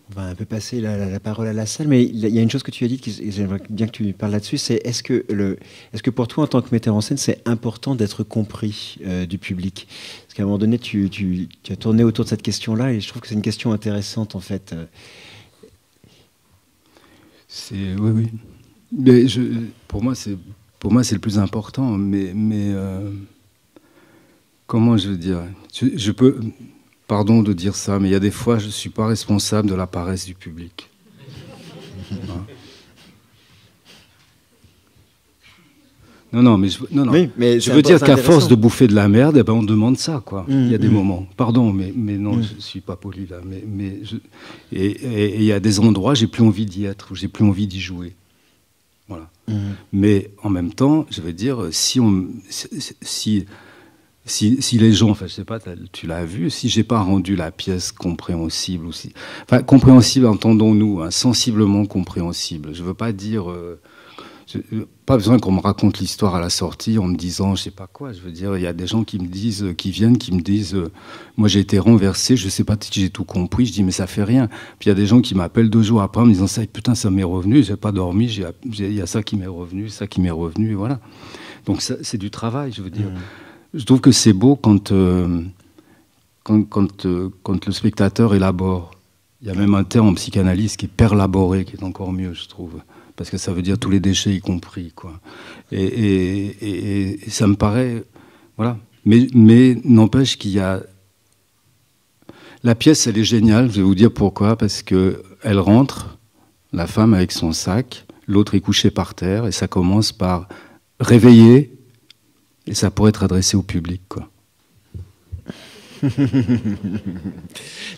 On va un peu passer la parole à la salle, mais il y a une chose que tu as dit, j'aimerais bien que tu parles là-dessus, c'est est-ce que pour toi, en tant que metteur en scène, c'est important d'être compris du public? Parce qu'à un moment donné, tu as tourné autour de cette question-là, et je trouve que c'est une question intéressante, en fait. Oui. Mais pour moi, c'est le plus important, mais comment je veux dire, je peux... Pardon de dire ça, mais il y a des fois, je ne suis pas responsable de la paresse du public. Non, mais je veux dire qu'à force de bouffer de la merde, on demande ça, quoi. Il y a des moments. Pardon, mais non, je ne suis pas poli là. Et il y a des endroits, j'ai plus envie d'y être, j'ai plus envie d'y jouer. Voilà. Mais en même temps, je veux dire, si les gens, enfin je sais pas, tu l'as vu, si j'ai pas rendu la pièce compréhensible aussi, enfin compréhensible, entendons-nous, hein, sensiblement compréhensible. Je veux pas dire, pas besoin qu'on me raconte l'histoire à la sortie en me disant, je sais pas quoi. Je veux dire, il y a des gens qui me disent, qui me disent, moi j'ai été renversé, je sais pas si j'ai tout compris. Je dis mais ça fait rien. Puis il y a des gens qui m'appellent 2 jours après en me disant ça, putain ça m'est revenu, j'ai pas dormi, il y a ça qui m'est revenu, et voilà. Donc ça, c'est du travail, je veux dire. Je trouve que c'est beau quand le spectateur élabore. Il y a même un terme en psychanalyse qui est perlaboré, qui est encore mieux, je trouve. Parce que ça veut dire tous les déchets y compris, quoi. Et ça me paraît... Voilà. Mais n'empêche qu'il y a... La pièce, elle est géniale, je vais vous dire pourquoi. Parce qu'elle rentre, la femme avec son sac, l'autre est couché par terre, et ça commence par réveiller, et ça pourrait être adressé au public, quoi. Non,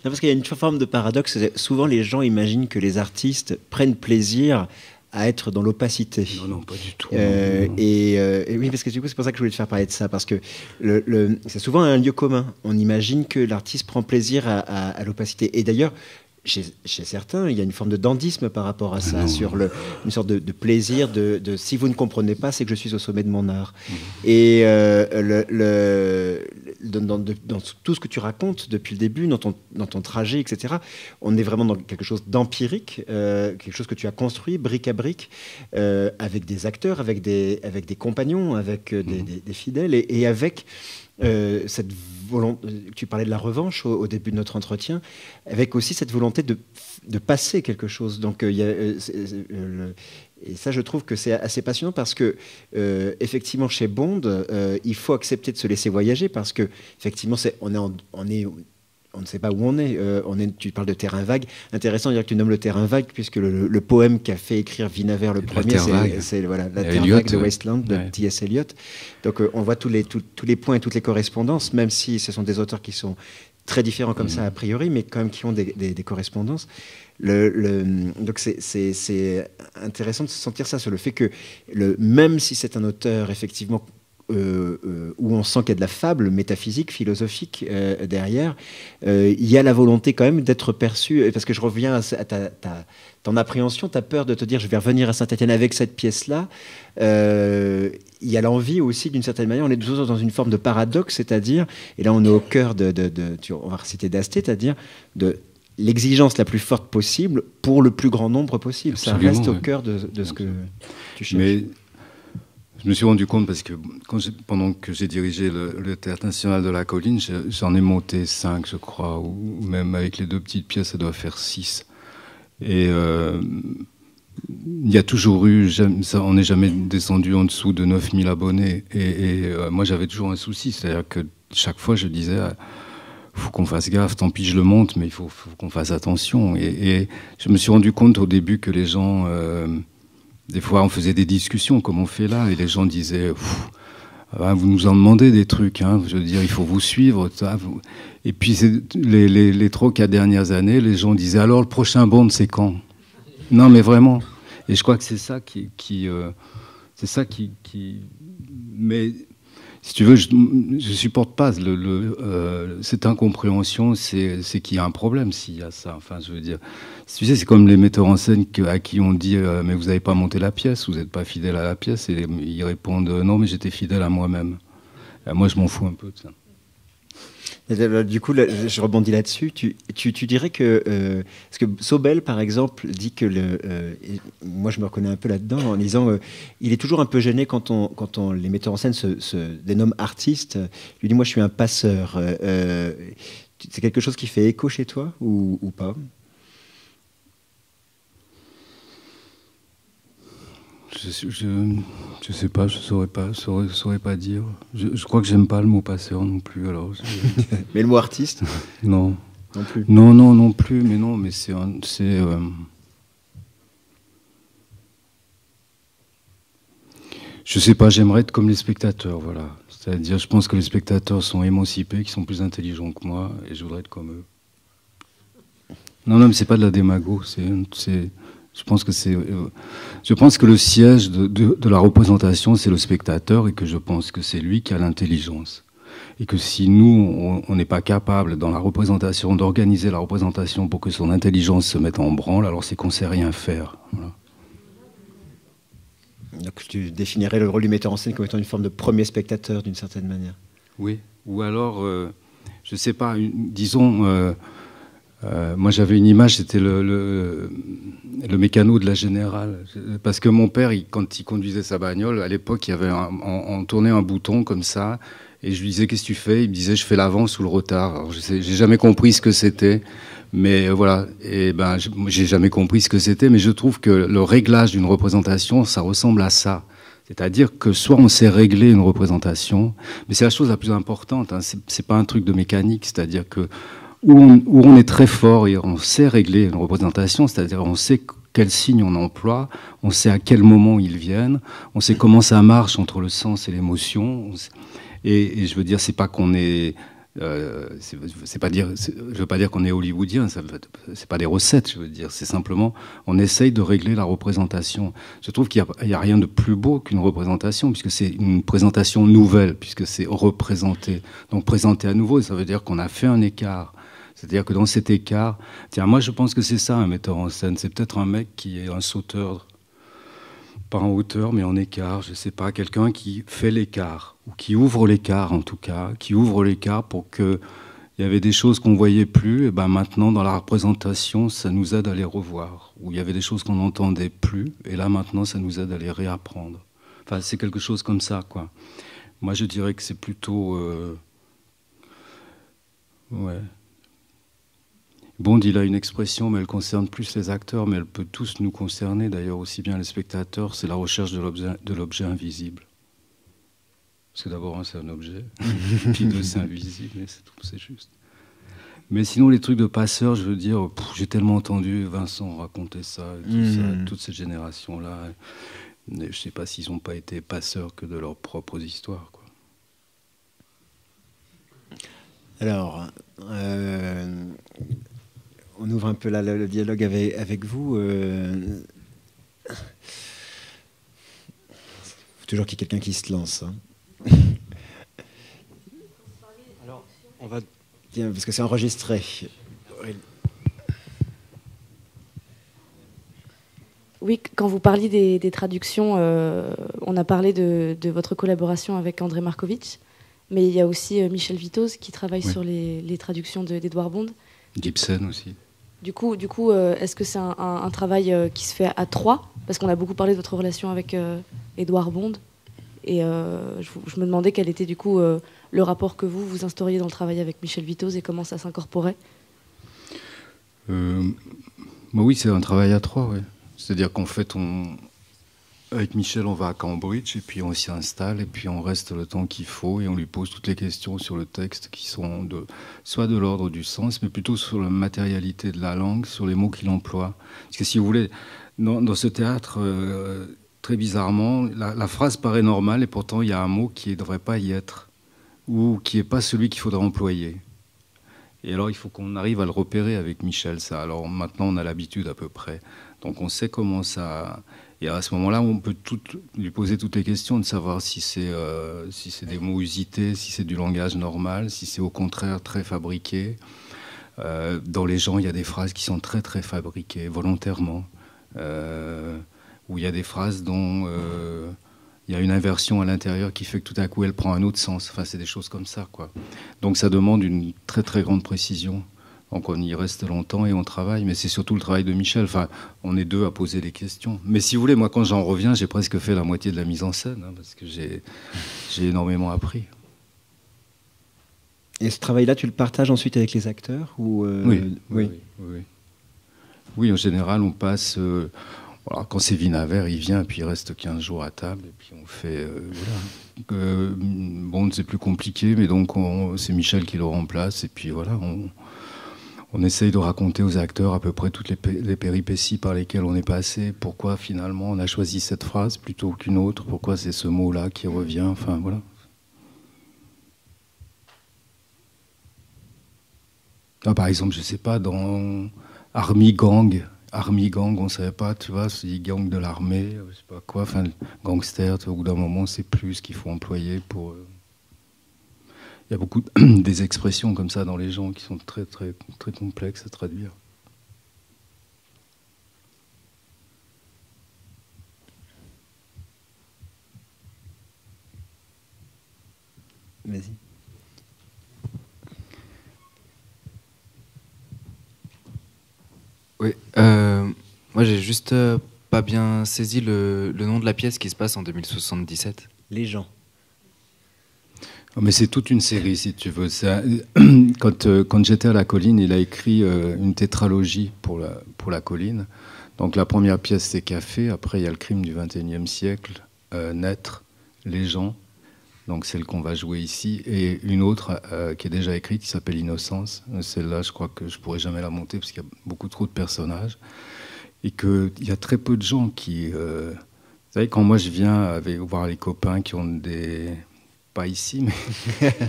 parce qu'il y a une forme de paradoxe. Souvent, les gens imaginent que les artistes prennent plaisir à être dans l'opacité. Non, non, pas du tout. Et oui, parce que du coup, c'est pour ça que je voulais te faire parler de ça, parce que c'est souvent un lieu commun. On imagine que l'artiste prend plaisir à l'opacité. Et d'ailleurs, chez certains, il y a une forme de dandisme par rapport à ça, sur une sorte de plaisir de si vous ne comprenez pas, c'est que je suis au sommet de mon art. Et dans tout ce que tu racontes depuis le début, dans ton trajet, etc., on est vraiment dans quelque chose d'empirique, quelque chose que tu as construit brique à brique, avec des acteurs, avec des compagnons, avec des fidèles, et avec cette volonté. Tu parlais de la revanche au début de notre entretien, avec aussi cette volonté de passer quelque chose. Donc, et ça, je trouve que c'est assez passionnant parce que, effectivement, chez Bond, il faut accepter de se laisser voyager parce que, effectivement, on ne sait pas où on est. Tu parles de terrain vague. Intéressant de dire que tu nommes le terrain vague, puisque le poème qu'a fait écrire Vinaver le premier, c'est la terre vague de Wasteland de T.S. Eliot. Donc on voit tous les points et toutes les correspondances, même si ce sont des auteurs qui sont très différents comme ça a priori, mais quand même qui ont des correspondances. Donc c'est intéressant de sentir ça sur le fait que même si c'est un auteur effectivement où on sent qu'il y a de la fable métaphysique, philosophique derrière, il y a la volonté quand même d'être perçu, parce que je reviens à ton appréhension, ta peur de te dire je vais revenir à Saint-Étienne avec cette pièce-là. Il y a l'envie aussi, d'une certaine manière, on est toujours dans une forme de paradoxe, c'est-à-dire, et là on est au cœur on va reciter d'Asté, c'est-à-dire de l'exigence la plus forte possible pour le plus grand nombre possible. Absolument, ça reste au cœur de ce que tu cherches. Mais je me suis rendu compte parce que pendant que j'ai dirigé le Théâtre National de la Colline, j'en ai monté 5, je crois, ou même avec les 2 petites pièces, ça doit faire 6. Et il y a toujours eu, on n'est jamais descendu en dessous de 9000 abonnés. Et moi, j'avais toujours un souci, c'est-à-dire que chaque fois, je disais, faut qu'on fasse gaffe, tant pis je le monte, mais il faut qu'on fasse attention. Et je me suis rendu compte au début que les gens... des fois, on faisait des discussions comme on fait là, et les gens disaient vous nous en demandez des trucs, hein, je veux dire, il faut vous suivre. Et puis, les 3 ou 4 dernières années, les gens disaient alors, le prochain Bond, c'est quand? Non, mais vraiment. Et je crois que c'est ça mais si tu veux, je supporte pas cette incompréhension, c'est qu'il y a un problème s'il y a ça. Enfin, je veux dire, tu sais, c'est comme les metteurs en scène à qui on dit mais vous n'avez pas monté la pièce, vous n'êtes pas fidèle à la pièce, et ils répondent non, mais j'étais fidèle à moi-même. Moi, je m'en fous un peu de ça. Du coup, je rebondis là-dessus. Tu dirais que... parce que Sobel, par exemple, dit que... moi, je me reconnais un peu là-dedans en disant il est toujours un peu gêné quand les metteurs en scène se dénomment artistes. Il lui dit, moi, je suis un passeur. C'est quelque chose qui fait écho chez toi ou pas? Je sais pas, je saurais pas dire. Je crois que j'aime pas le mot passeur non plus. Alors. Mais le mot artiste? Non. Non plus. Non plus. Mais non, mais c'est. Je sais pas. J'aimerais être comme les spectateurs, voilà. C'est-à-dire, je pense que les spectateurs sont émancipés, qu'ils sont plus intelligents que moi, et je voudrais être comme eux. Non, mais c'est pas de la démago. Je pense que le siège de la représentation, c'est le spectateur, et que je pense que c'est lui qui a l'intelligence. Et que si nous, on n'est pas capable, dans la représentation, d'organiser la représentation pour que son intelligence se mette en branle, alors c'est qu'on ne sait rien faire. Voilà. Donc tu définirais le rôle du metteur en scène comme étant une forme de premier spectateur, d'une certaine manière. Oui. Ou alors, je ne sais pas, disons... moi, j'avais une image, c'était le mécano de la Générale. Parce que mon père, quand il conduisait sa bagnole, à l'époque, il y avait on tournait un bouton comme ça, et je lui disais, qu'est-ce que tu fais? Il me disait, je fais l'avance ou le retard. Alors, j'ai jamais compris ce que c'était, Mais voilà, et ben, j'ai jamais compris ce que c'était, mais je trouve que le réglage d'une représentation, ça ressemble à ça. C'est-à-dire que soit on sait régler une représentation, mais c'est la chose la plus importante, hein, c'est pas un truc de mécanique, c'est-à-dire que où on est très fort et on sait régler une représentation, c'est-à-dire on sait quels signes on emploie, on sait à quel moment ils viennent, on sait comment ça marche entre le sens et l'émotion, et je veux dire, c'est pas qu'on est c'est pas dire, je veux pas dire qu'on est hollywoodien, c'est pas des recettes, je veux dire, c'est simplement on essaye de régler la représentation. Je trouve qu'il y a rien de plus beau qu'une représentation, puisque c'est une présentation nouvelle, puisque c'est représenté. Donc présenter à nouveau, ça veut dire qu'on a fait un écart. C'est-à-dire que dans cet écart, tiens, moi je pense que c'est ça un metteur en scène, c'est peut-être un mec qui est un sauteur, pas en hauteur, mais en écart, je sais pas, quelqu'un qui fait l'écart, ou qui ouvre l'écart en tout cas, qui ouvre l'écart pour que il y avait des choses qu'on voyait plus, et ben maintenant dans la représentation, ça nous aide à les revoir. Ou il y avait des choses qu'on n'entendait plus, et là maintenant, ça nous aide à les réapprendre. Enfin, c'est quelque chose comme ça, quoi. Moi, je dirais que c'est plutôt, ouais. Bond, il a une expression, mais elle concerne plus les acteurs, mais elle peut tous nous concerner, d'ailleurs aussi bien les spectateurs. C'est la recherche de l'objet invisible. Parce que d'abord, c'est un objet, puis deux, c'est invisible, et c'est juste. Mais sinon, les trucs de passeurs, je veux dire, j'ai tellement entendu Vincent raconter ça, et tout ça, toute cette génération-là. Je ne sais pas s'ils n'ont pas été passeurs que de leurs propres histoires, quoi. Alors, on ouvre un peu là, le dialogue avec vous. Faut toujours qu'il y ait quelqu'un qui se lance. Hein. Alors, on va... Tiens, parce que c'est enregistré. Oui, quand vous parliez des traductions, on a parlé de votre collaboration avec André Markovitch, mais il y a aussi Michel Vitoz qui travaille sur les traductions d'Edouard Bond. Gibson aussi. Du coup, est-ce que c'est un travail qui se fait à trois? Parce qu'on a beaucoup parlé de votre relation avec Edouard Bond. Et je me demandais quel était du coup le rapport que vous instauriez dans le travail avec Michel Vitoz et comment ça s'incorporait. Oui, c'est un travail à trois, oui. C'est-à-dire qu'en fait, avec Michel, on va à Cambridge et puis on s'y installe et puis on reste le temps qu'il faut et on lui pose toutes les questions sur le texte qui sont soit de l'ordre du sens, mais plutôt sur la matérialité de la langue, sur les mots qu'il emploie. Parce que si vous voulez, dans ce théâtre, très bizarrement, la phrase paraît normale et pourtant il y a un mot qui ne devrait pas y être ou qui n'est pas celui qu'il faudrait employer. Et alors il faut qu'on arrive à le repérer avec Michel, ça. Alors maintenant on a l'habitude à peu près. Donc on sait comment ça... Et à ce moment-là, on peut lui poser toutes les questions de savoir si c'est des mots usités, si c'est du langage normal, si c'est au contraire très fabriqué. Dans les gens, il y a des phrases qui sont très très fabriquées, volontairement. Où il y a des phrases dont il y a une inversion à l'intérieur qui fait que tout à coup elle prend un autre sens. Enfin, c'est des choses comme ça, quoi. Donc ça demande une très très grande précision. Donc on y reste longtemps et on travaille, mais c'est surtout le travail de Michel. Enfin, on est deux à poser des questions. Mais si vous voulez, moi quand j'en reviens, j'ai presque fait la moitié de la mise en scène, hein, parce que j'ai énormément appris. Et ce travail-là, tu le partages ensuite avec les acteurs ou Oui, en général, on passe... voilà, quand c'est Vinaver, il vient, puis il reste 15 jours à table, et puis on fait... voilà. Bon, c'est plus compliqué, mais donc c'est Michel qui le remplace, et puis voilà, on essaye de raconter aux acteurs à peu près toutes les péripéties par lesquelles on est passé, pourquoi finalement on a choisi cette phrase plutôt qu'une autre, pourquoi c'est ce mot-là qui revient, enfin voilà. Ah, par exemple, je sais pas, dans Army Gang, on ne savait pas, tu vois, c'est gang de l'armée, je sais pas quoi, enfin gangster, au bout d'un moment, c'est plus ce qu'il faut employer pour... Il y a beaucoup des expressions comme ça dans les gens qui sont très, très, très complexes à traduire. Vas-y. Oui, moi j'ai juste pas bien saisi le nom de la pièce qui se passe en 2077. Les gens. Mais c'est toute une série, si tu veux. Quand j'étais à la colline, il a écrit une tétralogie pour la colline. Donc la première pièce, c'est Café. Après, il y a le crime du XXIe siècle, Naître, Les gens. Donc celle qu'on va jouer ici. Et une autre qui est déjà écrite, qui s'appelle Innocence. Celle-là, je crois que je ne pourrai jamais la monter parce qu'il y a beaucoup trop de personnages. Et qu'il y a très peu de gens qui... vous savez, quand moi je viens voir les copains qui ont des... Pas ici, mais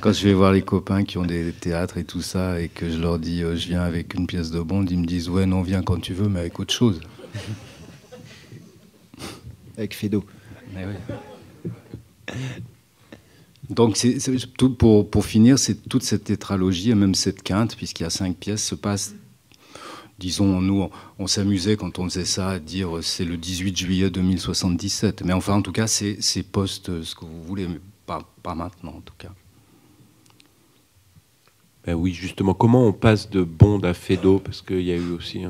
quand je vais voir les copains qui ont des théâtres et tout ça, et que je leur dis je viens avec une pièce de Bond, ils me disent ouais, non, viens quand tu veux, mais avec autre chose. Avec Fédo. Mais oui. Donc, pour finir, c'est toute cette tétralogie, et même cette quinte, puisqu'il y a 5 pièces, se passe. Disons, nous, on s'amusait quand on faisait ça à dire c'est le 18 juillet 2077. Mais enfin, en tout cas, c'est post ce que vous voulez, mais pas maintenant, en tout cas. Ben oui, justement, comment on passe de Bond à Fédo? Parce qu'il y a eu aussi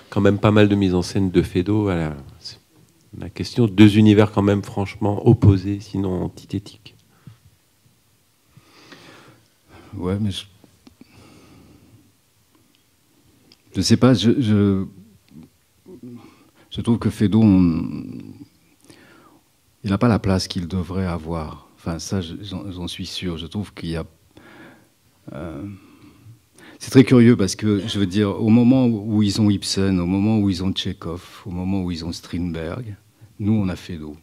quand même pas mal de mise en scène de Fédo. À la question, 2 univers quand même franchement opposés, sinon antithétiques. Ouais, mais je sais pas, je trouve que Fédo, il n'a pas la place qu'il devrait avoir. Enfin, ça, j'en suis sûr. Je trouve qu'il y a... c'est très curieux parce que, je veux dire, au moment où ils ont Ibsen, au moment où ils ont Tchekhov, au moment où ils ont Strindberg, nous, on a Fédo.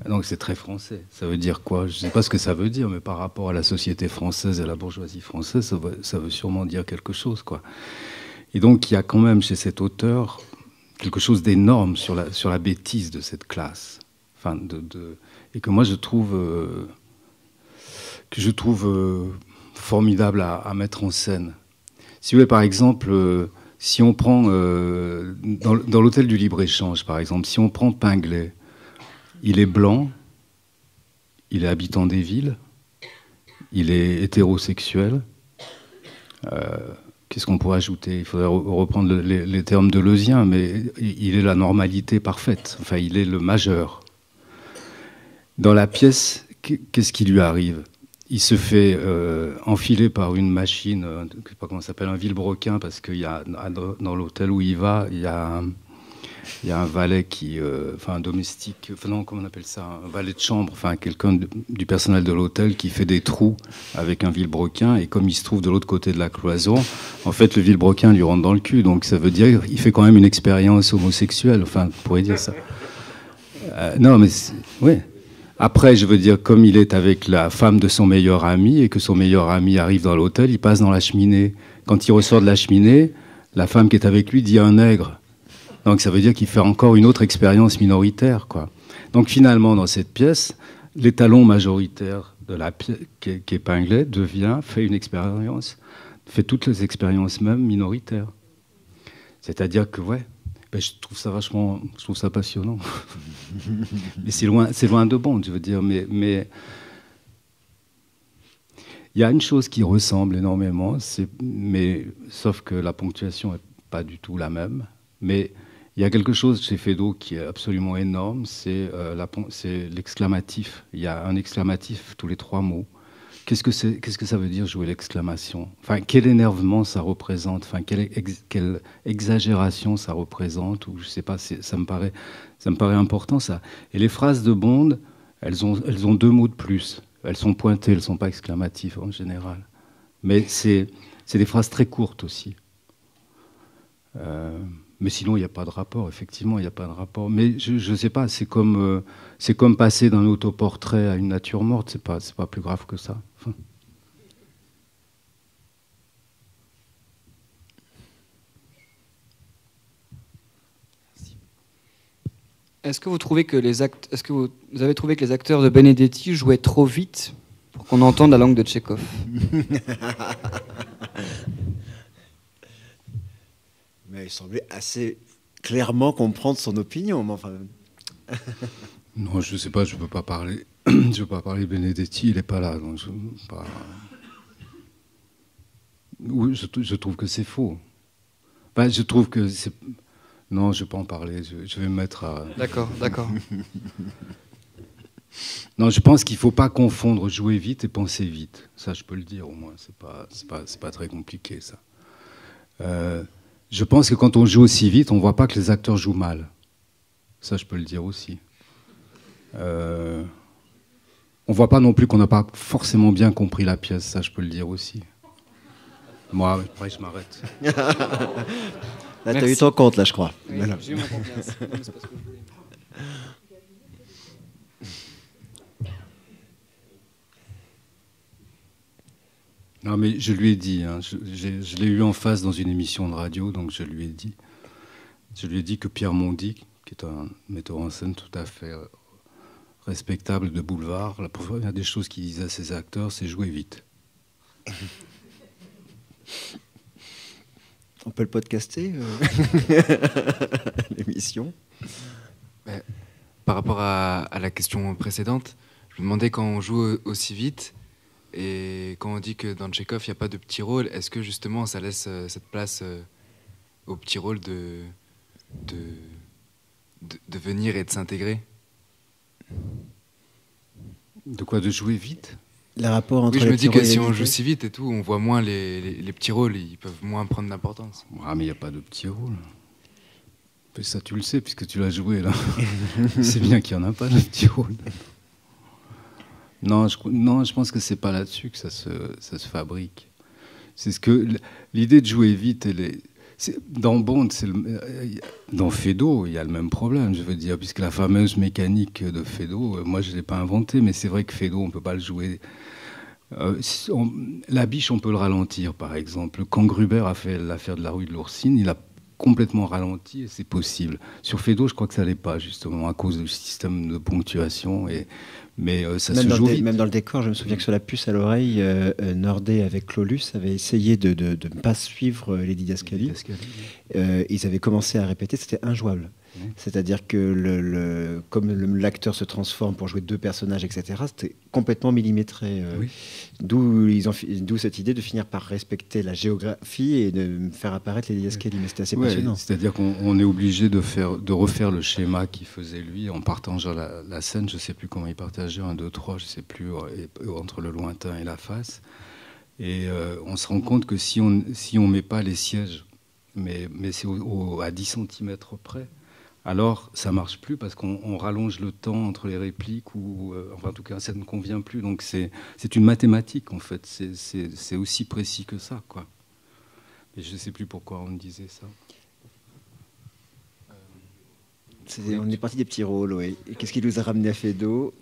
Donc c'est très français. Ça veut dire quoi? Je ne sais pas ce que ça veut dire, mais par rapport à la société française et à la bourgeoisie française, ça veut sûrement dire quelque chose, quoi. Et donc, il y a quand même chez cet auteur quelque chose d'énorme sur la bêtise de cette classe. Enfin, et que moi, je trouve formidable à mettre en scène. Si vous voulez, par exemple, si on prend, dans l'hôtel du libre-échange, par exemple, si on prend Pinglet, il est blanc, il est habitant des villes, il est hétérosexuel. Qu'est-ce qu'on pourrait ajouter? Il faudrait reprendre les termes de Leuzien, mais il est la normalité parfaite. Enfin, il est le majeur. Dans la pièce, qu'est-ce qui lui arrive? Il se fait enfiler par une machine, je ne sais pas comment ça s'appelle, un vilebrequin, parce qu'il y a dans l'hôtel où il va, il y a un valet enfin un domestique, enfin non, comment on appelle ça, un valet de chambre, enfin quelqu'un du personnel de l'hôtel qui fait des trous avec un vilebrequin, et comme il se trouve de l'autre côté de la cloison, en fait le vilebrequin lui rentre dans le cul, donc ça veut dire qu'il fait quand même une expérience homosexuelle, enfin on pourrait dire ça. Non mais oui. Après, je veux dire, comme il est avec la femme de son meilleur ami et que son meilleur ami arrive dans l'hôtel, il passe dans la cheminée. Quand il ressort de la cheminée, la femme qui est avec lui dit un nègre. Donc ça veut dire qu'il fait encore une autre expérience minoritaire, quoi. Donc finalement, dans cette pièce, l'étalon majoritaire de la pièce, qui est Pinglet, fait toutes les expériences même minoritaires. C'est-à-dire que, ouais, ben, je trouve ça passionnant. Mais c'est loin de Bond, je veux dire. Mais il y a une chose qui ressemble énormément, sauf que la ponctuation n'est pas du tout la même. Mais il y a quelque chose chez Fédo qui est absolument énorme, c'est l'exclamatif. Il y a un exclamatif tous les 3 mots. Qu'est-ce que ça veut dire jouer l'exclamation? Enfin, quel énervement ça représente? Enfin, quelle exagération ça représente? Ou je sais pas, ça me paraît important ça. Et les phrases de Bond, elles ont 2 mots de plus. Elles sont pointées, elles sont pas exclamatives en général. Mais c'est des phrases très courtes aussi. Mais sinon, il n'y a pas de rapport. Effectivement, il n'y a pas de rapport. Mais je ne sais pas. C'est comme passer d'un autoportrait à une nature morte. C'est pas plus grave que ça. Enfin. Est-ce que vous trouvez que vous avez trouvé que les acteurs de Benedetti jouaient trop vite pour qu'on entende la langue de Tchekhov? Mais il semblait assez clairement comprendre son opinion. Mais enfin... Non, je ne sais pas, je ne peux pas parler. Je veux pas parler Benedetti, il n'est pas là. Donc oui, je trouve que c'est faux. Ben, je trouve que c'est... Non, je ne vais pas en parler. Je vais me mettre à... D'accord. Non, je pense qu'il ne faut pas confondre jouer vite et penser vite. Ça, je peux le dire au moins. C'est pas très compliqué, ça. Je pense que quand on joue aussi vite, on ne voit pas que les acteurs jouent mal. Ça, je peux le dire aussi. On ne voit pas non plus qu'on n'a pas forcément bien compris la pièce. Ça, je peux le dire aussi. Moi, après, je m'arrête. Là, tu as eu ton compte, là, je crois. Oui, Voilà. j'ai eu mon compte, merci. Non, mais c'est pas ce que je voulais. Non, mais je lui ai dit, hein, je l'ai eu en face dans une émission de radio, donc je lui ai dit. Je lui ai dit que Pierre Mondy, qui est un metteur en scène tout à fait respectable de boulevard, la première des choses qu'il disait à ses acteurs, c'est jouer vite. On peut le podcaster, l'émission. Par rapport à la question précédente, je me demandais quand on joue aussi vite et quand on dit que dans Tchekhov, il n'y a pas de petit rôle, est-ce que justement ça laisse cette place au petit rôle de venir et de s'intégrer? De quoi? De jouer vite? Les rapports entre Oui, je les me dis petits que si on rôles et joue si vite et tout, on voit moins les petits rôles, ils peuvent moins prendre d'importance. Ah, mais il n'y a pas de petit rôle. Mais ça, tu le sais, puisque tu l'as joué, là. C'est bien qu'il n'y en a pas de petit rôle. Non, je pense que c'est pas là-dessus que ça se fabrique. C'est ce que l'idée de jouer vite, dans Bond, dans Feydeau, il y a le même problème, je veux dire, puisque la fameuse mécanique de Feydeau, moi je l'ai pas inventée, mais c'est vrai que Feydeau, on peut pas le jouer. La Biche, on peut le ralentir, par exemple. Quand Gruber a fait l'affaire de la rue de l'Oursine, il a complètement ralenti et c'est possible. Sur Feydeau, je crois que ça l'est pas, justement, à cause du système de ponctuation. Mais ça se joue vite. Même dans le décor, je me souviens que sur la puce à l'oreille, Nordet avec Clolus avait essayé de ne pas suivre les didascalies. Ils avaient commencé à répéter, c'était injouable. C'est-à-dire que comme l'acteur se transforme pour jouer deux personnages, etc., c'était complètement millimétré. Oui. D'où cette idée de finir par respecter la géographie et de faire apparaître les didascalies. Mais c'était assez passionnant. C'est-à-dire qu'on est obligé de refaire le schéma qu'il faisait lui en partageant la scène. Je ne sais plus comment il partageait, 1, 2, 3, je ne sais plus, entre le lointain et la face. Et on se rend compte que si on ne met pas les sièges, mais c'est à 10 cm près, alors ça marche plus parce qu'on rallonge le temps entre les répliques ou enfin en tout cas ça ne convient plus. Donc c'est une mathématique en fait. C'est aussi précis que ça quoi. Et je ne sais plus pourquoi on me disait ça. On est parti des petits rôles, oui. Et qu'est-ce qui nous a ramené à Feydeau?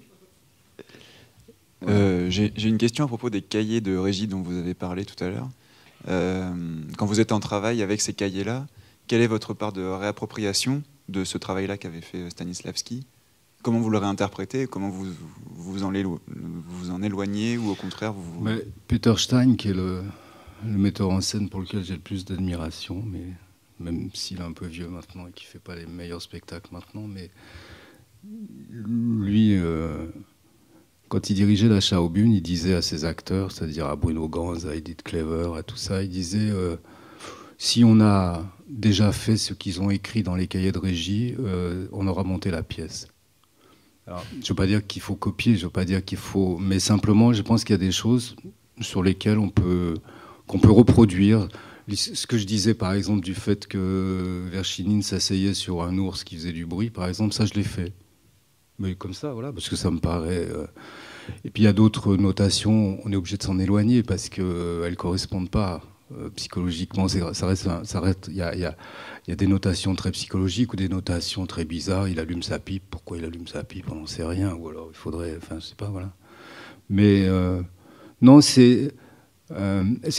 J'ai une question à propos des cahiers de régie dont vous avez parlé tout à l'heure. Quand vous êtes en travail avec ces cahiers-là, quelle est votre part de réappropriation de ce travail-là qu'avait fait Stanislavski? Comment vous le réinterprétez? Comment vous en éloignez ou au contraire Mais Peter Stein, qui est le metteur en scène pour lequel j'ai le plus d'admiration, mais même s'il est un peu vieux maintenant et qu'il ne fait pas les meilleurs spectacles maintenant, mais lui, quand il dirigeait la Schaubühne, il disait à ses acteurs, c'est-à-dire à Bruno Ganz, à Edith Cleaver, à tout ça, il disait si on a déjà fait ce qu'ils ont écrit dans les cahiers de régie, on aura monté la pièce. Alors, je ne veux pas dire qu'il faut copier, je ne veux pas dire qu'il faut... Mais simplement, je pense qu'il y a des choses sur lesquelles qu'on peut reproduire. Ce que je disais, par exemple, du fait que Verchinine s'asseyait sur un ours qui faisait du bruit, par exemple, ça, je l'ai fait. Mais comme ça, voilà, parce que ça me paraît... Et puis, il y a d'autres notations, on est obligé de s'en éloigner parce qu'elles ne correspondent pas. Psychologiquement, il y a des notations très psychologiques ou des notations très bizarres. Il allume sa pipe. Pourquoi il allume sa pipe? On n'en sait rien. Ou alors il faudrait... Enfin, je sais pas, voilà. Mais non, c'est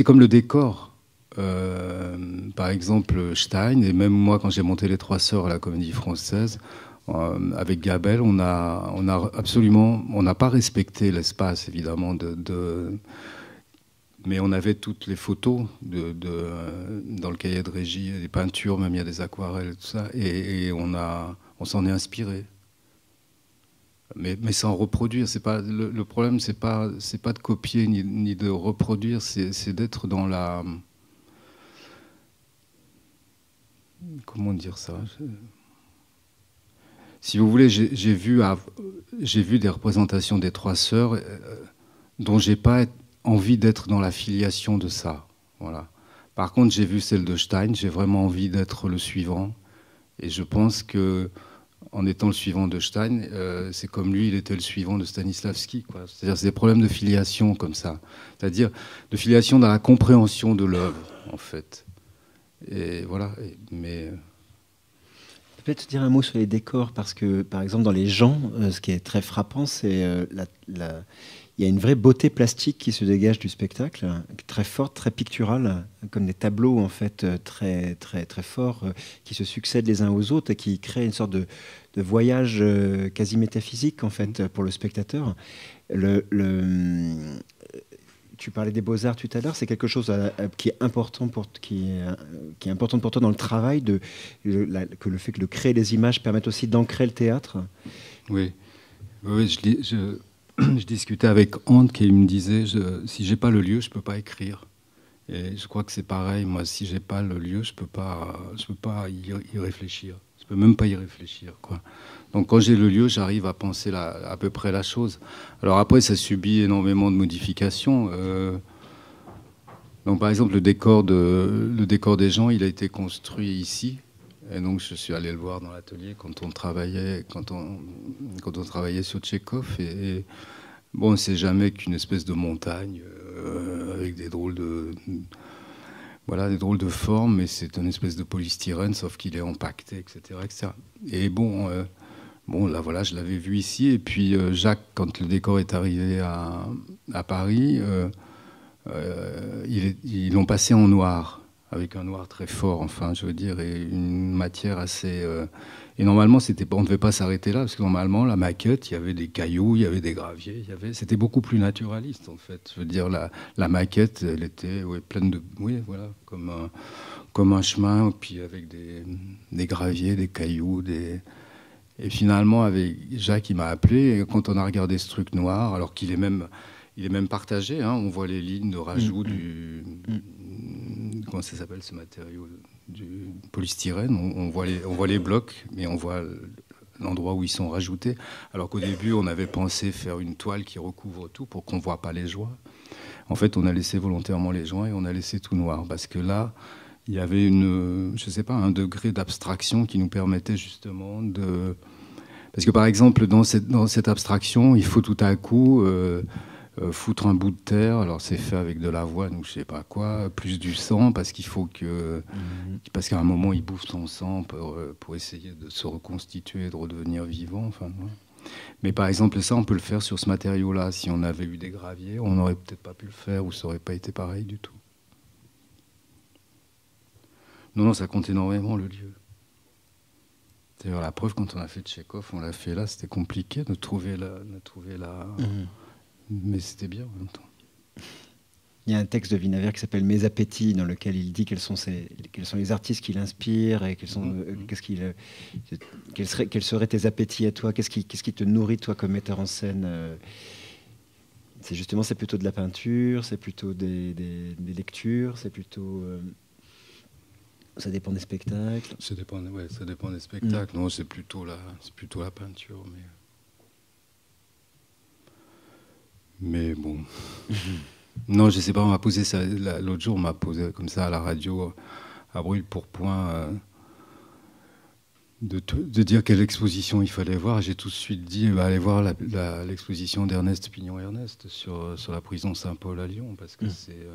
comme le décor. Par exemple, Stein, et même moi, quand j'ai monté Les Trois Sœurs à la Comédie Française, avec Gabel, on n'a pas respecté l'espace, évidemment, mais on avait toutes les photos dans le cahier de régie, des peintures, même il y a des aquarelles, tout ça, et on s'en est inspiré. Mais sans reproduire, le problème, c'est pas de copier ni de reproduire, c'est d'être dans la... Comment dire ça? si vous voulez, j'ai vu des représentations des Trois Sœurs dont j'ai pas envie d'être dans la filiation de ça. Voilà. Par contre, j'ai vu celle de Stein, j'ai vraiment envie d'être le suivant. Et je pense que en étant le suivant de Stein, c'est comme lui, il était le suivant de Stanislavski, quoi. C'est-à-dire, c'est des problèmes de filiation comme ça. C'est-à-dire de filiation dans la compréhension de l'œuvre, en fait. Et voilà. Mais peut-être dire un mot sur les décors, parce que, par exemple, dans Les Gens, ce qui est très frappant, c'est il y a une vraie beauté plastique qui se dégage du spectacle, très forte, très picturale, comme des tableaux en fait très très très forts qui se succèdent les uns aux autres et qui créent une sorte de voyage quasi métaphysique en fait pour le spectateur. Tu parlais des Beaux-Arts tout à l'heure, c'est quelque chose qui est important qui est important pour toi dans le travail, que le fait que créer les images permette aussi d'ancrer le théâtre. Oui, je discutais avec Ant qui me disait si j'ai pas le lieu, je peux pas écrire. Et je crois que c'est pareil. Moi, si j'ai pas le lieu, je peux pas y réfléchir. Je peux même pas y réfléchir, quoi. Donc, quand j'ai le lieu, j'arrive à penser à peu près la chose. Alors après, ça subit énormément de modifications. Donc, par exemple, le décor des gens, il a été construit ici. Et donc, je suis allé le voir dans l'atelier quand on travaillait sur Tchekhov. Et bon, c'est jamais qu'une espèce de montagne avec des drôles de formes, mais c'est une espèce de polystyrène, sauf qu'il est empaqueté, etc., etc. Et bon, là, voilà, je l'avais vu ici. Et puis, Jacques, quand le décor est arrivé à Paris, ils l'ont passé en noir, avec un noir très fort, enfin, je veux dire, et une matière assez... Et normalement, on ne devait pas s'arrêter là, parce que normalement, la maquette, il y avait des cailloux, il y avait des graviers, c'était beaucoup plus naturaliste, en fait. Je veux dire, la maquette, elle était pleine de... Oui, voilà, comme un chemin, puis avec des graviers, des cailloux, Et finalement, avec Jacques, il m'a appelé, et quand on a regardé ce truc noir, alors qu'il est même... Il est même partagé, hein, on voit les lignes de rajout comment ça s'appelle ce matériau, du polystyrène. On voit les blocs, mais on voit l'endroit où ils sont rajoutés. Alors qu'au début, on avait pensé faire une toile qui recouvre tout pour qu'on ne voit pas les joints. En fait, on a laissé volontairement les joints et on a laissé tout noir. Parce que là, il y avait un degré d'abstraction qui nous permettait justement de... Parce que par exemple, dans cette abstraction, il faut tout à coup... foutre un bout de terre, alors c'est fait avec de l'avoine ou je sais pas quoi, plus du sang, parce qu'il faut parce qu'à un moment il bouffe son sang pour essayer de se reconstituer, de redevenir vivant. Enfin, ouais. Mais par exemple, ça, on peut le faire sur ce matériau-là. Si on avait eu des graviers, on n'aurait peut-être pas pu le faire, ou ça n'aurait pas été pareil du tout. Non, ça compte énormément, le lieu. D'ailleurs, la preuve, quand on a fait Tchekhov, on l'a fait là, c'était compliqué de trouver la... Mais c'était bien en même temps. Il y a un texte de Vinaver qui s'appelle Mes appétits, dans lequel il dit quels sont les artistes qui l'inspirent et quels seraient tes appétits à toi, qu'est-ce qui te nourrit toi comme metteur en scène. C'est plutôt de la peinture, c'est plutôt des lectures, c'est plutôt... ça dépend des spectacles. Ça dépend des spectacles. Non, c'est plutôt la peinture, mais bon. Non, je sais pas, on m'a posé ça l'autre jour, on m'a posé comme ça à la radio à Brûle-Pourpoint de dire quelle exposition il fallait voir. J'ai tout de suite dit aller voir l'exposition d'Ernest Pignon-Ernest sur la prison Saint-Paul à Lyon, parce que c'est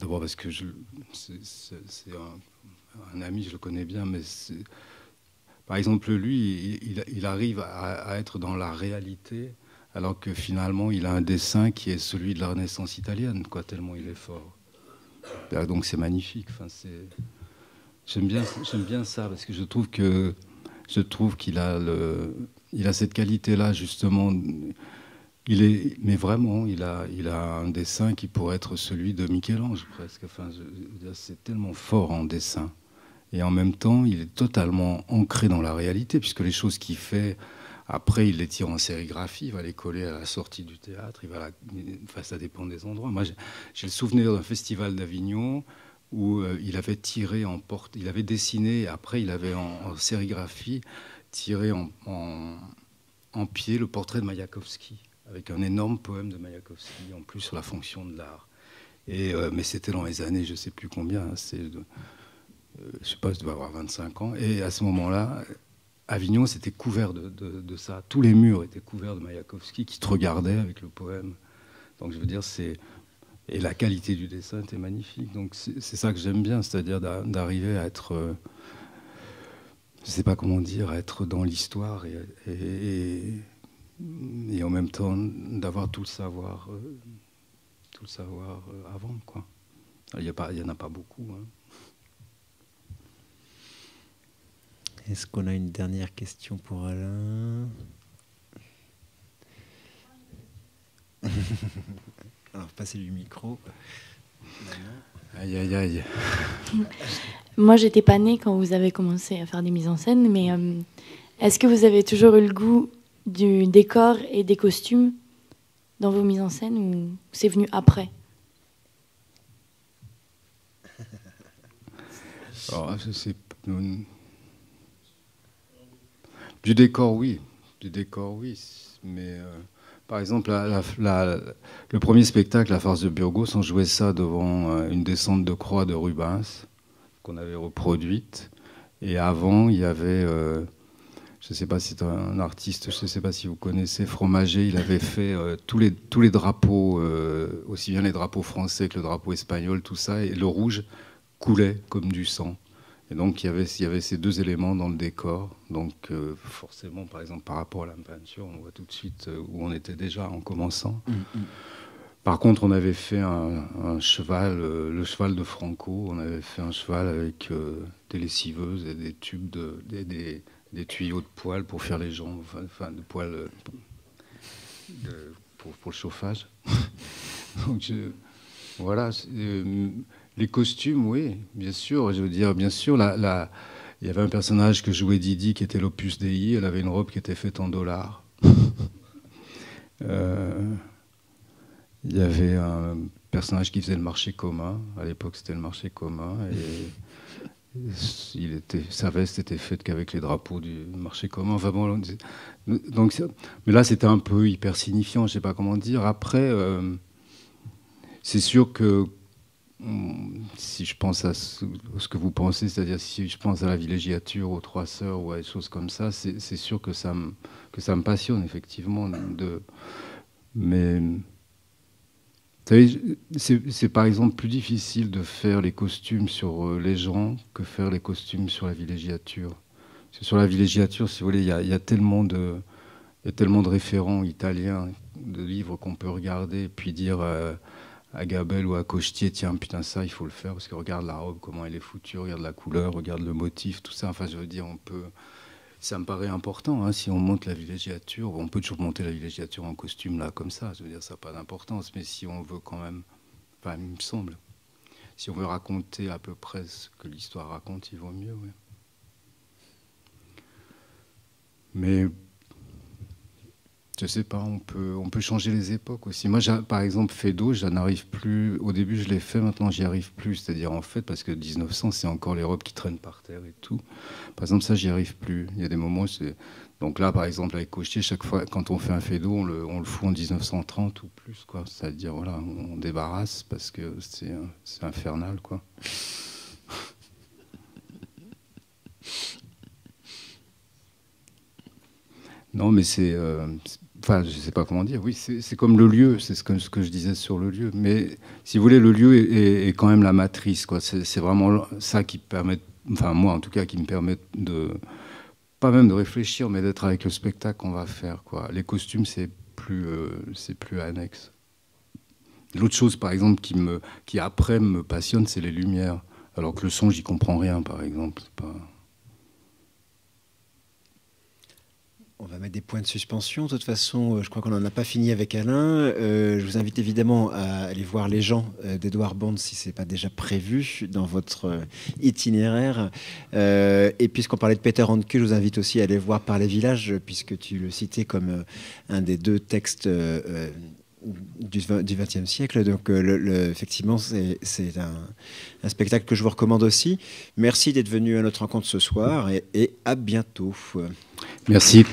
d'abord parce que c'est un ami, je le connais bien, mais par exemple lui, il arrive à être dans la réalité. Alors que finalement, il a un dessin qui est celui de la Renaissance italienne, quoi, tellement il est fort. Donc c'est magnifique. Enfin, j'aime bien ça, parce que je trouve qu'il a cette qualité-là, justement. Mais vraiment, il a un dessin qui pourrait être celui de Michel-Ange, presque. Enfin, c'est tellement fort en dessin. Et en même temps, il est totalement ancré dans la réalité, puisque les choses qu'il fait... Après, il les tire en sérigraphie, il va les coller à la sortie du théâtre, ça dépend des endroits. Moi, j'ai le souvenir d'un festival d'Avignon où il avait tiré il avait dessiné, et après il avait en sérigraphie tiré en pied le portrait de Mayakovsky, avec un énorme poème de Mayakovsky, en plus sur la fonction de l'art. Mais c'était dans les années, je ne sais plus combien, hein, je ne sais pas, je devais avoir 25 ans, et à ce moment-là, Avignon, c'était couvert de ça. Tous les murs étaient couverts de Mayakovsky qui te regardait avec le poème. Donc je veux dire, et la qualité du dessin était magnifique. Donc c'est ça que j'aime bien, c'est-à-dire d'arriver à être, je ne sais pas comment dire, à être dans l'histoire et en même temps d'avoir tout le savoir avant, quoi. Il y en a pas beaucoup, hein. Est-ce qu'on a une dernière question pour Alain? Alors, passez le micro. Aïe, aïe, aïe. Moi, j'étais pas née quand vous avez commencé à faire des mises en scène, mais est-ce que vous avez toujours eu le goût du décor et des costumes dans vos mises en scène, ou c'est venu après? Alors, du décor, oui. Mais par exemple, le premier spectacle, La Farce de Burgos, on jouait ça devant une descente de croix de Rubens, qu'on avait reproduite. Et avant, il y avait, je ne sais pas si c'est un artiste, je ne sais pas si vous connaissez, Fromager, il avait fait tous les drapeaux, aussi bien les drapeaux français que le drapeau espagnol, tout ça, et le rouge coulait comme du sang. Et donc il y avait ces deux éléments dans le décor. Donc forcément, par exemple, par rapport à la peinture, on voit tout de suite où on était déjà en commençant. Par contre, on avait fait un cheval, le cheval de Franco. On avait fait un cheval avec des lessiveuses et des tubes, des tuyaux de poêle pour faire les jambes, enfin de poêle pour le chauffage. Donc voilà. Les costumes, oui, bien sûr. Je veux dire, bien sûr, il y avait un personnage que jouait Didi qui était l'Opus Dei. Elle avait une robe qui était faite en dollars. Il y avait un personnage qui faisait le marché commun. À l'époque, c'était le marché commun. Et sa veste était faite qu'avec les drapeaux du marché commun. Enfin bon, donc, mais là, c'était un peu hyper signifiant. Je ne sais pas comment dire. Après, c'est sûr que si je pense à ce que vous pensez, c'est-à-dire si je pense à la villégiature, aux Trois Sœurs ou à des choses comme ça, c'est sûr que ça me passionne effectivement. Mais vous savez, c'est par exemple plus difficile de faire les costumes sur les gens que faire les costumes sur la villégiature. Sur la villégiature, si vous voulez, il y a tellement de référents italiens, de livres qu'on peut regarder, puis dire à Gabel ou à Cochetier, tiens, putain, ça, il faut le faire, parce que regarde la robe, comment elle est foutue, regarde la couleur, regarde le motif, tout ça. Enfin, je veux dire, ça me paraît important, hein, si on monte la villégiature, on peut toujours monter la villégiature en costume, là, comme ça, je veux dire, ça n'a pas d'importance, mais si on veut quand même, enfin, il me semble, si on veut raconter à peu près ce que l'histoire raconte, il vaut mieux, oui. Mais je sais pas, on peut changer les époques aussi. Moi, par exemple, Feydeau, je n'arrive plus. Au début, je l'ai fait, maintenant, j'y arrive plus. C'est-à-dire, en fait, parce que 1900, c'est encore les robes qui traînent par terre et tout. Par exemple, ça, j'y arrive plus. Il y a des moments, donc là, par exemple, avec Cochetier, chaque fois, quand on fait un Feydeau, on le fout en 1930 ou plus, quoi. C'est-à-dire, voilà, on débarrasse parce que c'est infernal, quoi. Non, mais enfin, je ne sais pas comment dire. Oui, c'est comme le lieu, c'est ce que je disais sur le lieu. Mais si vous voulez, le lieu est quand même la matrice, quoi. C'est vraiment ça qui permet, enfin moi en tout cas, qui me permet pas même de réfléchir, mais d'être avec le spectacle qu'on va faire, quoi. Les costumes, c'est plus annexe. L'autre chose, par exemple, qui après me passionne, c'est les lumières. Alors que le son, j'y comprends rien, par exemple. C'est pas... On va mettre des points de suspension. De toute façon, je crois qu'on n'en a pas fini avec Alain. Je vous invite évidemment à aller voir Les gens d'Edouard Bond si ce n'est pas déjà prévu dans votre itinéraire. Et puisqu'on parlait de Peter Handke, je vous invite aussi à aller voir Par les villages, puisque tu le citais comme un des deux textes du XXe siècle. Donc, effectivement, c'est un spectacle que je vous recommande aussi. Merci d'être venu à notre rencontre ce soir et à bientôt. Merci.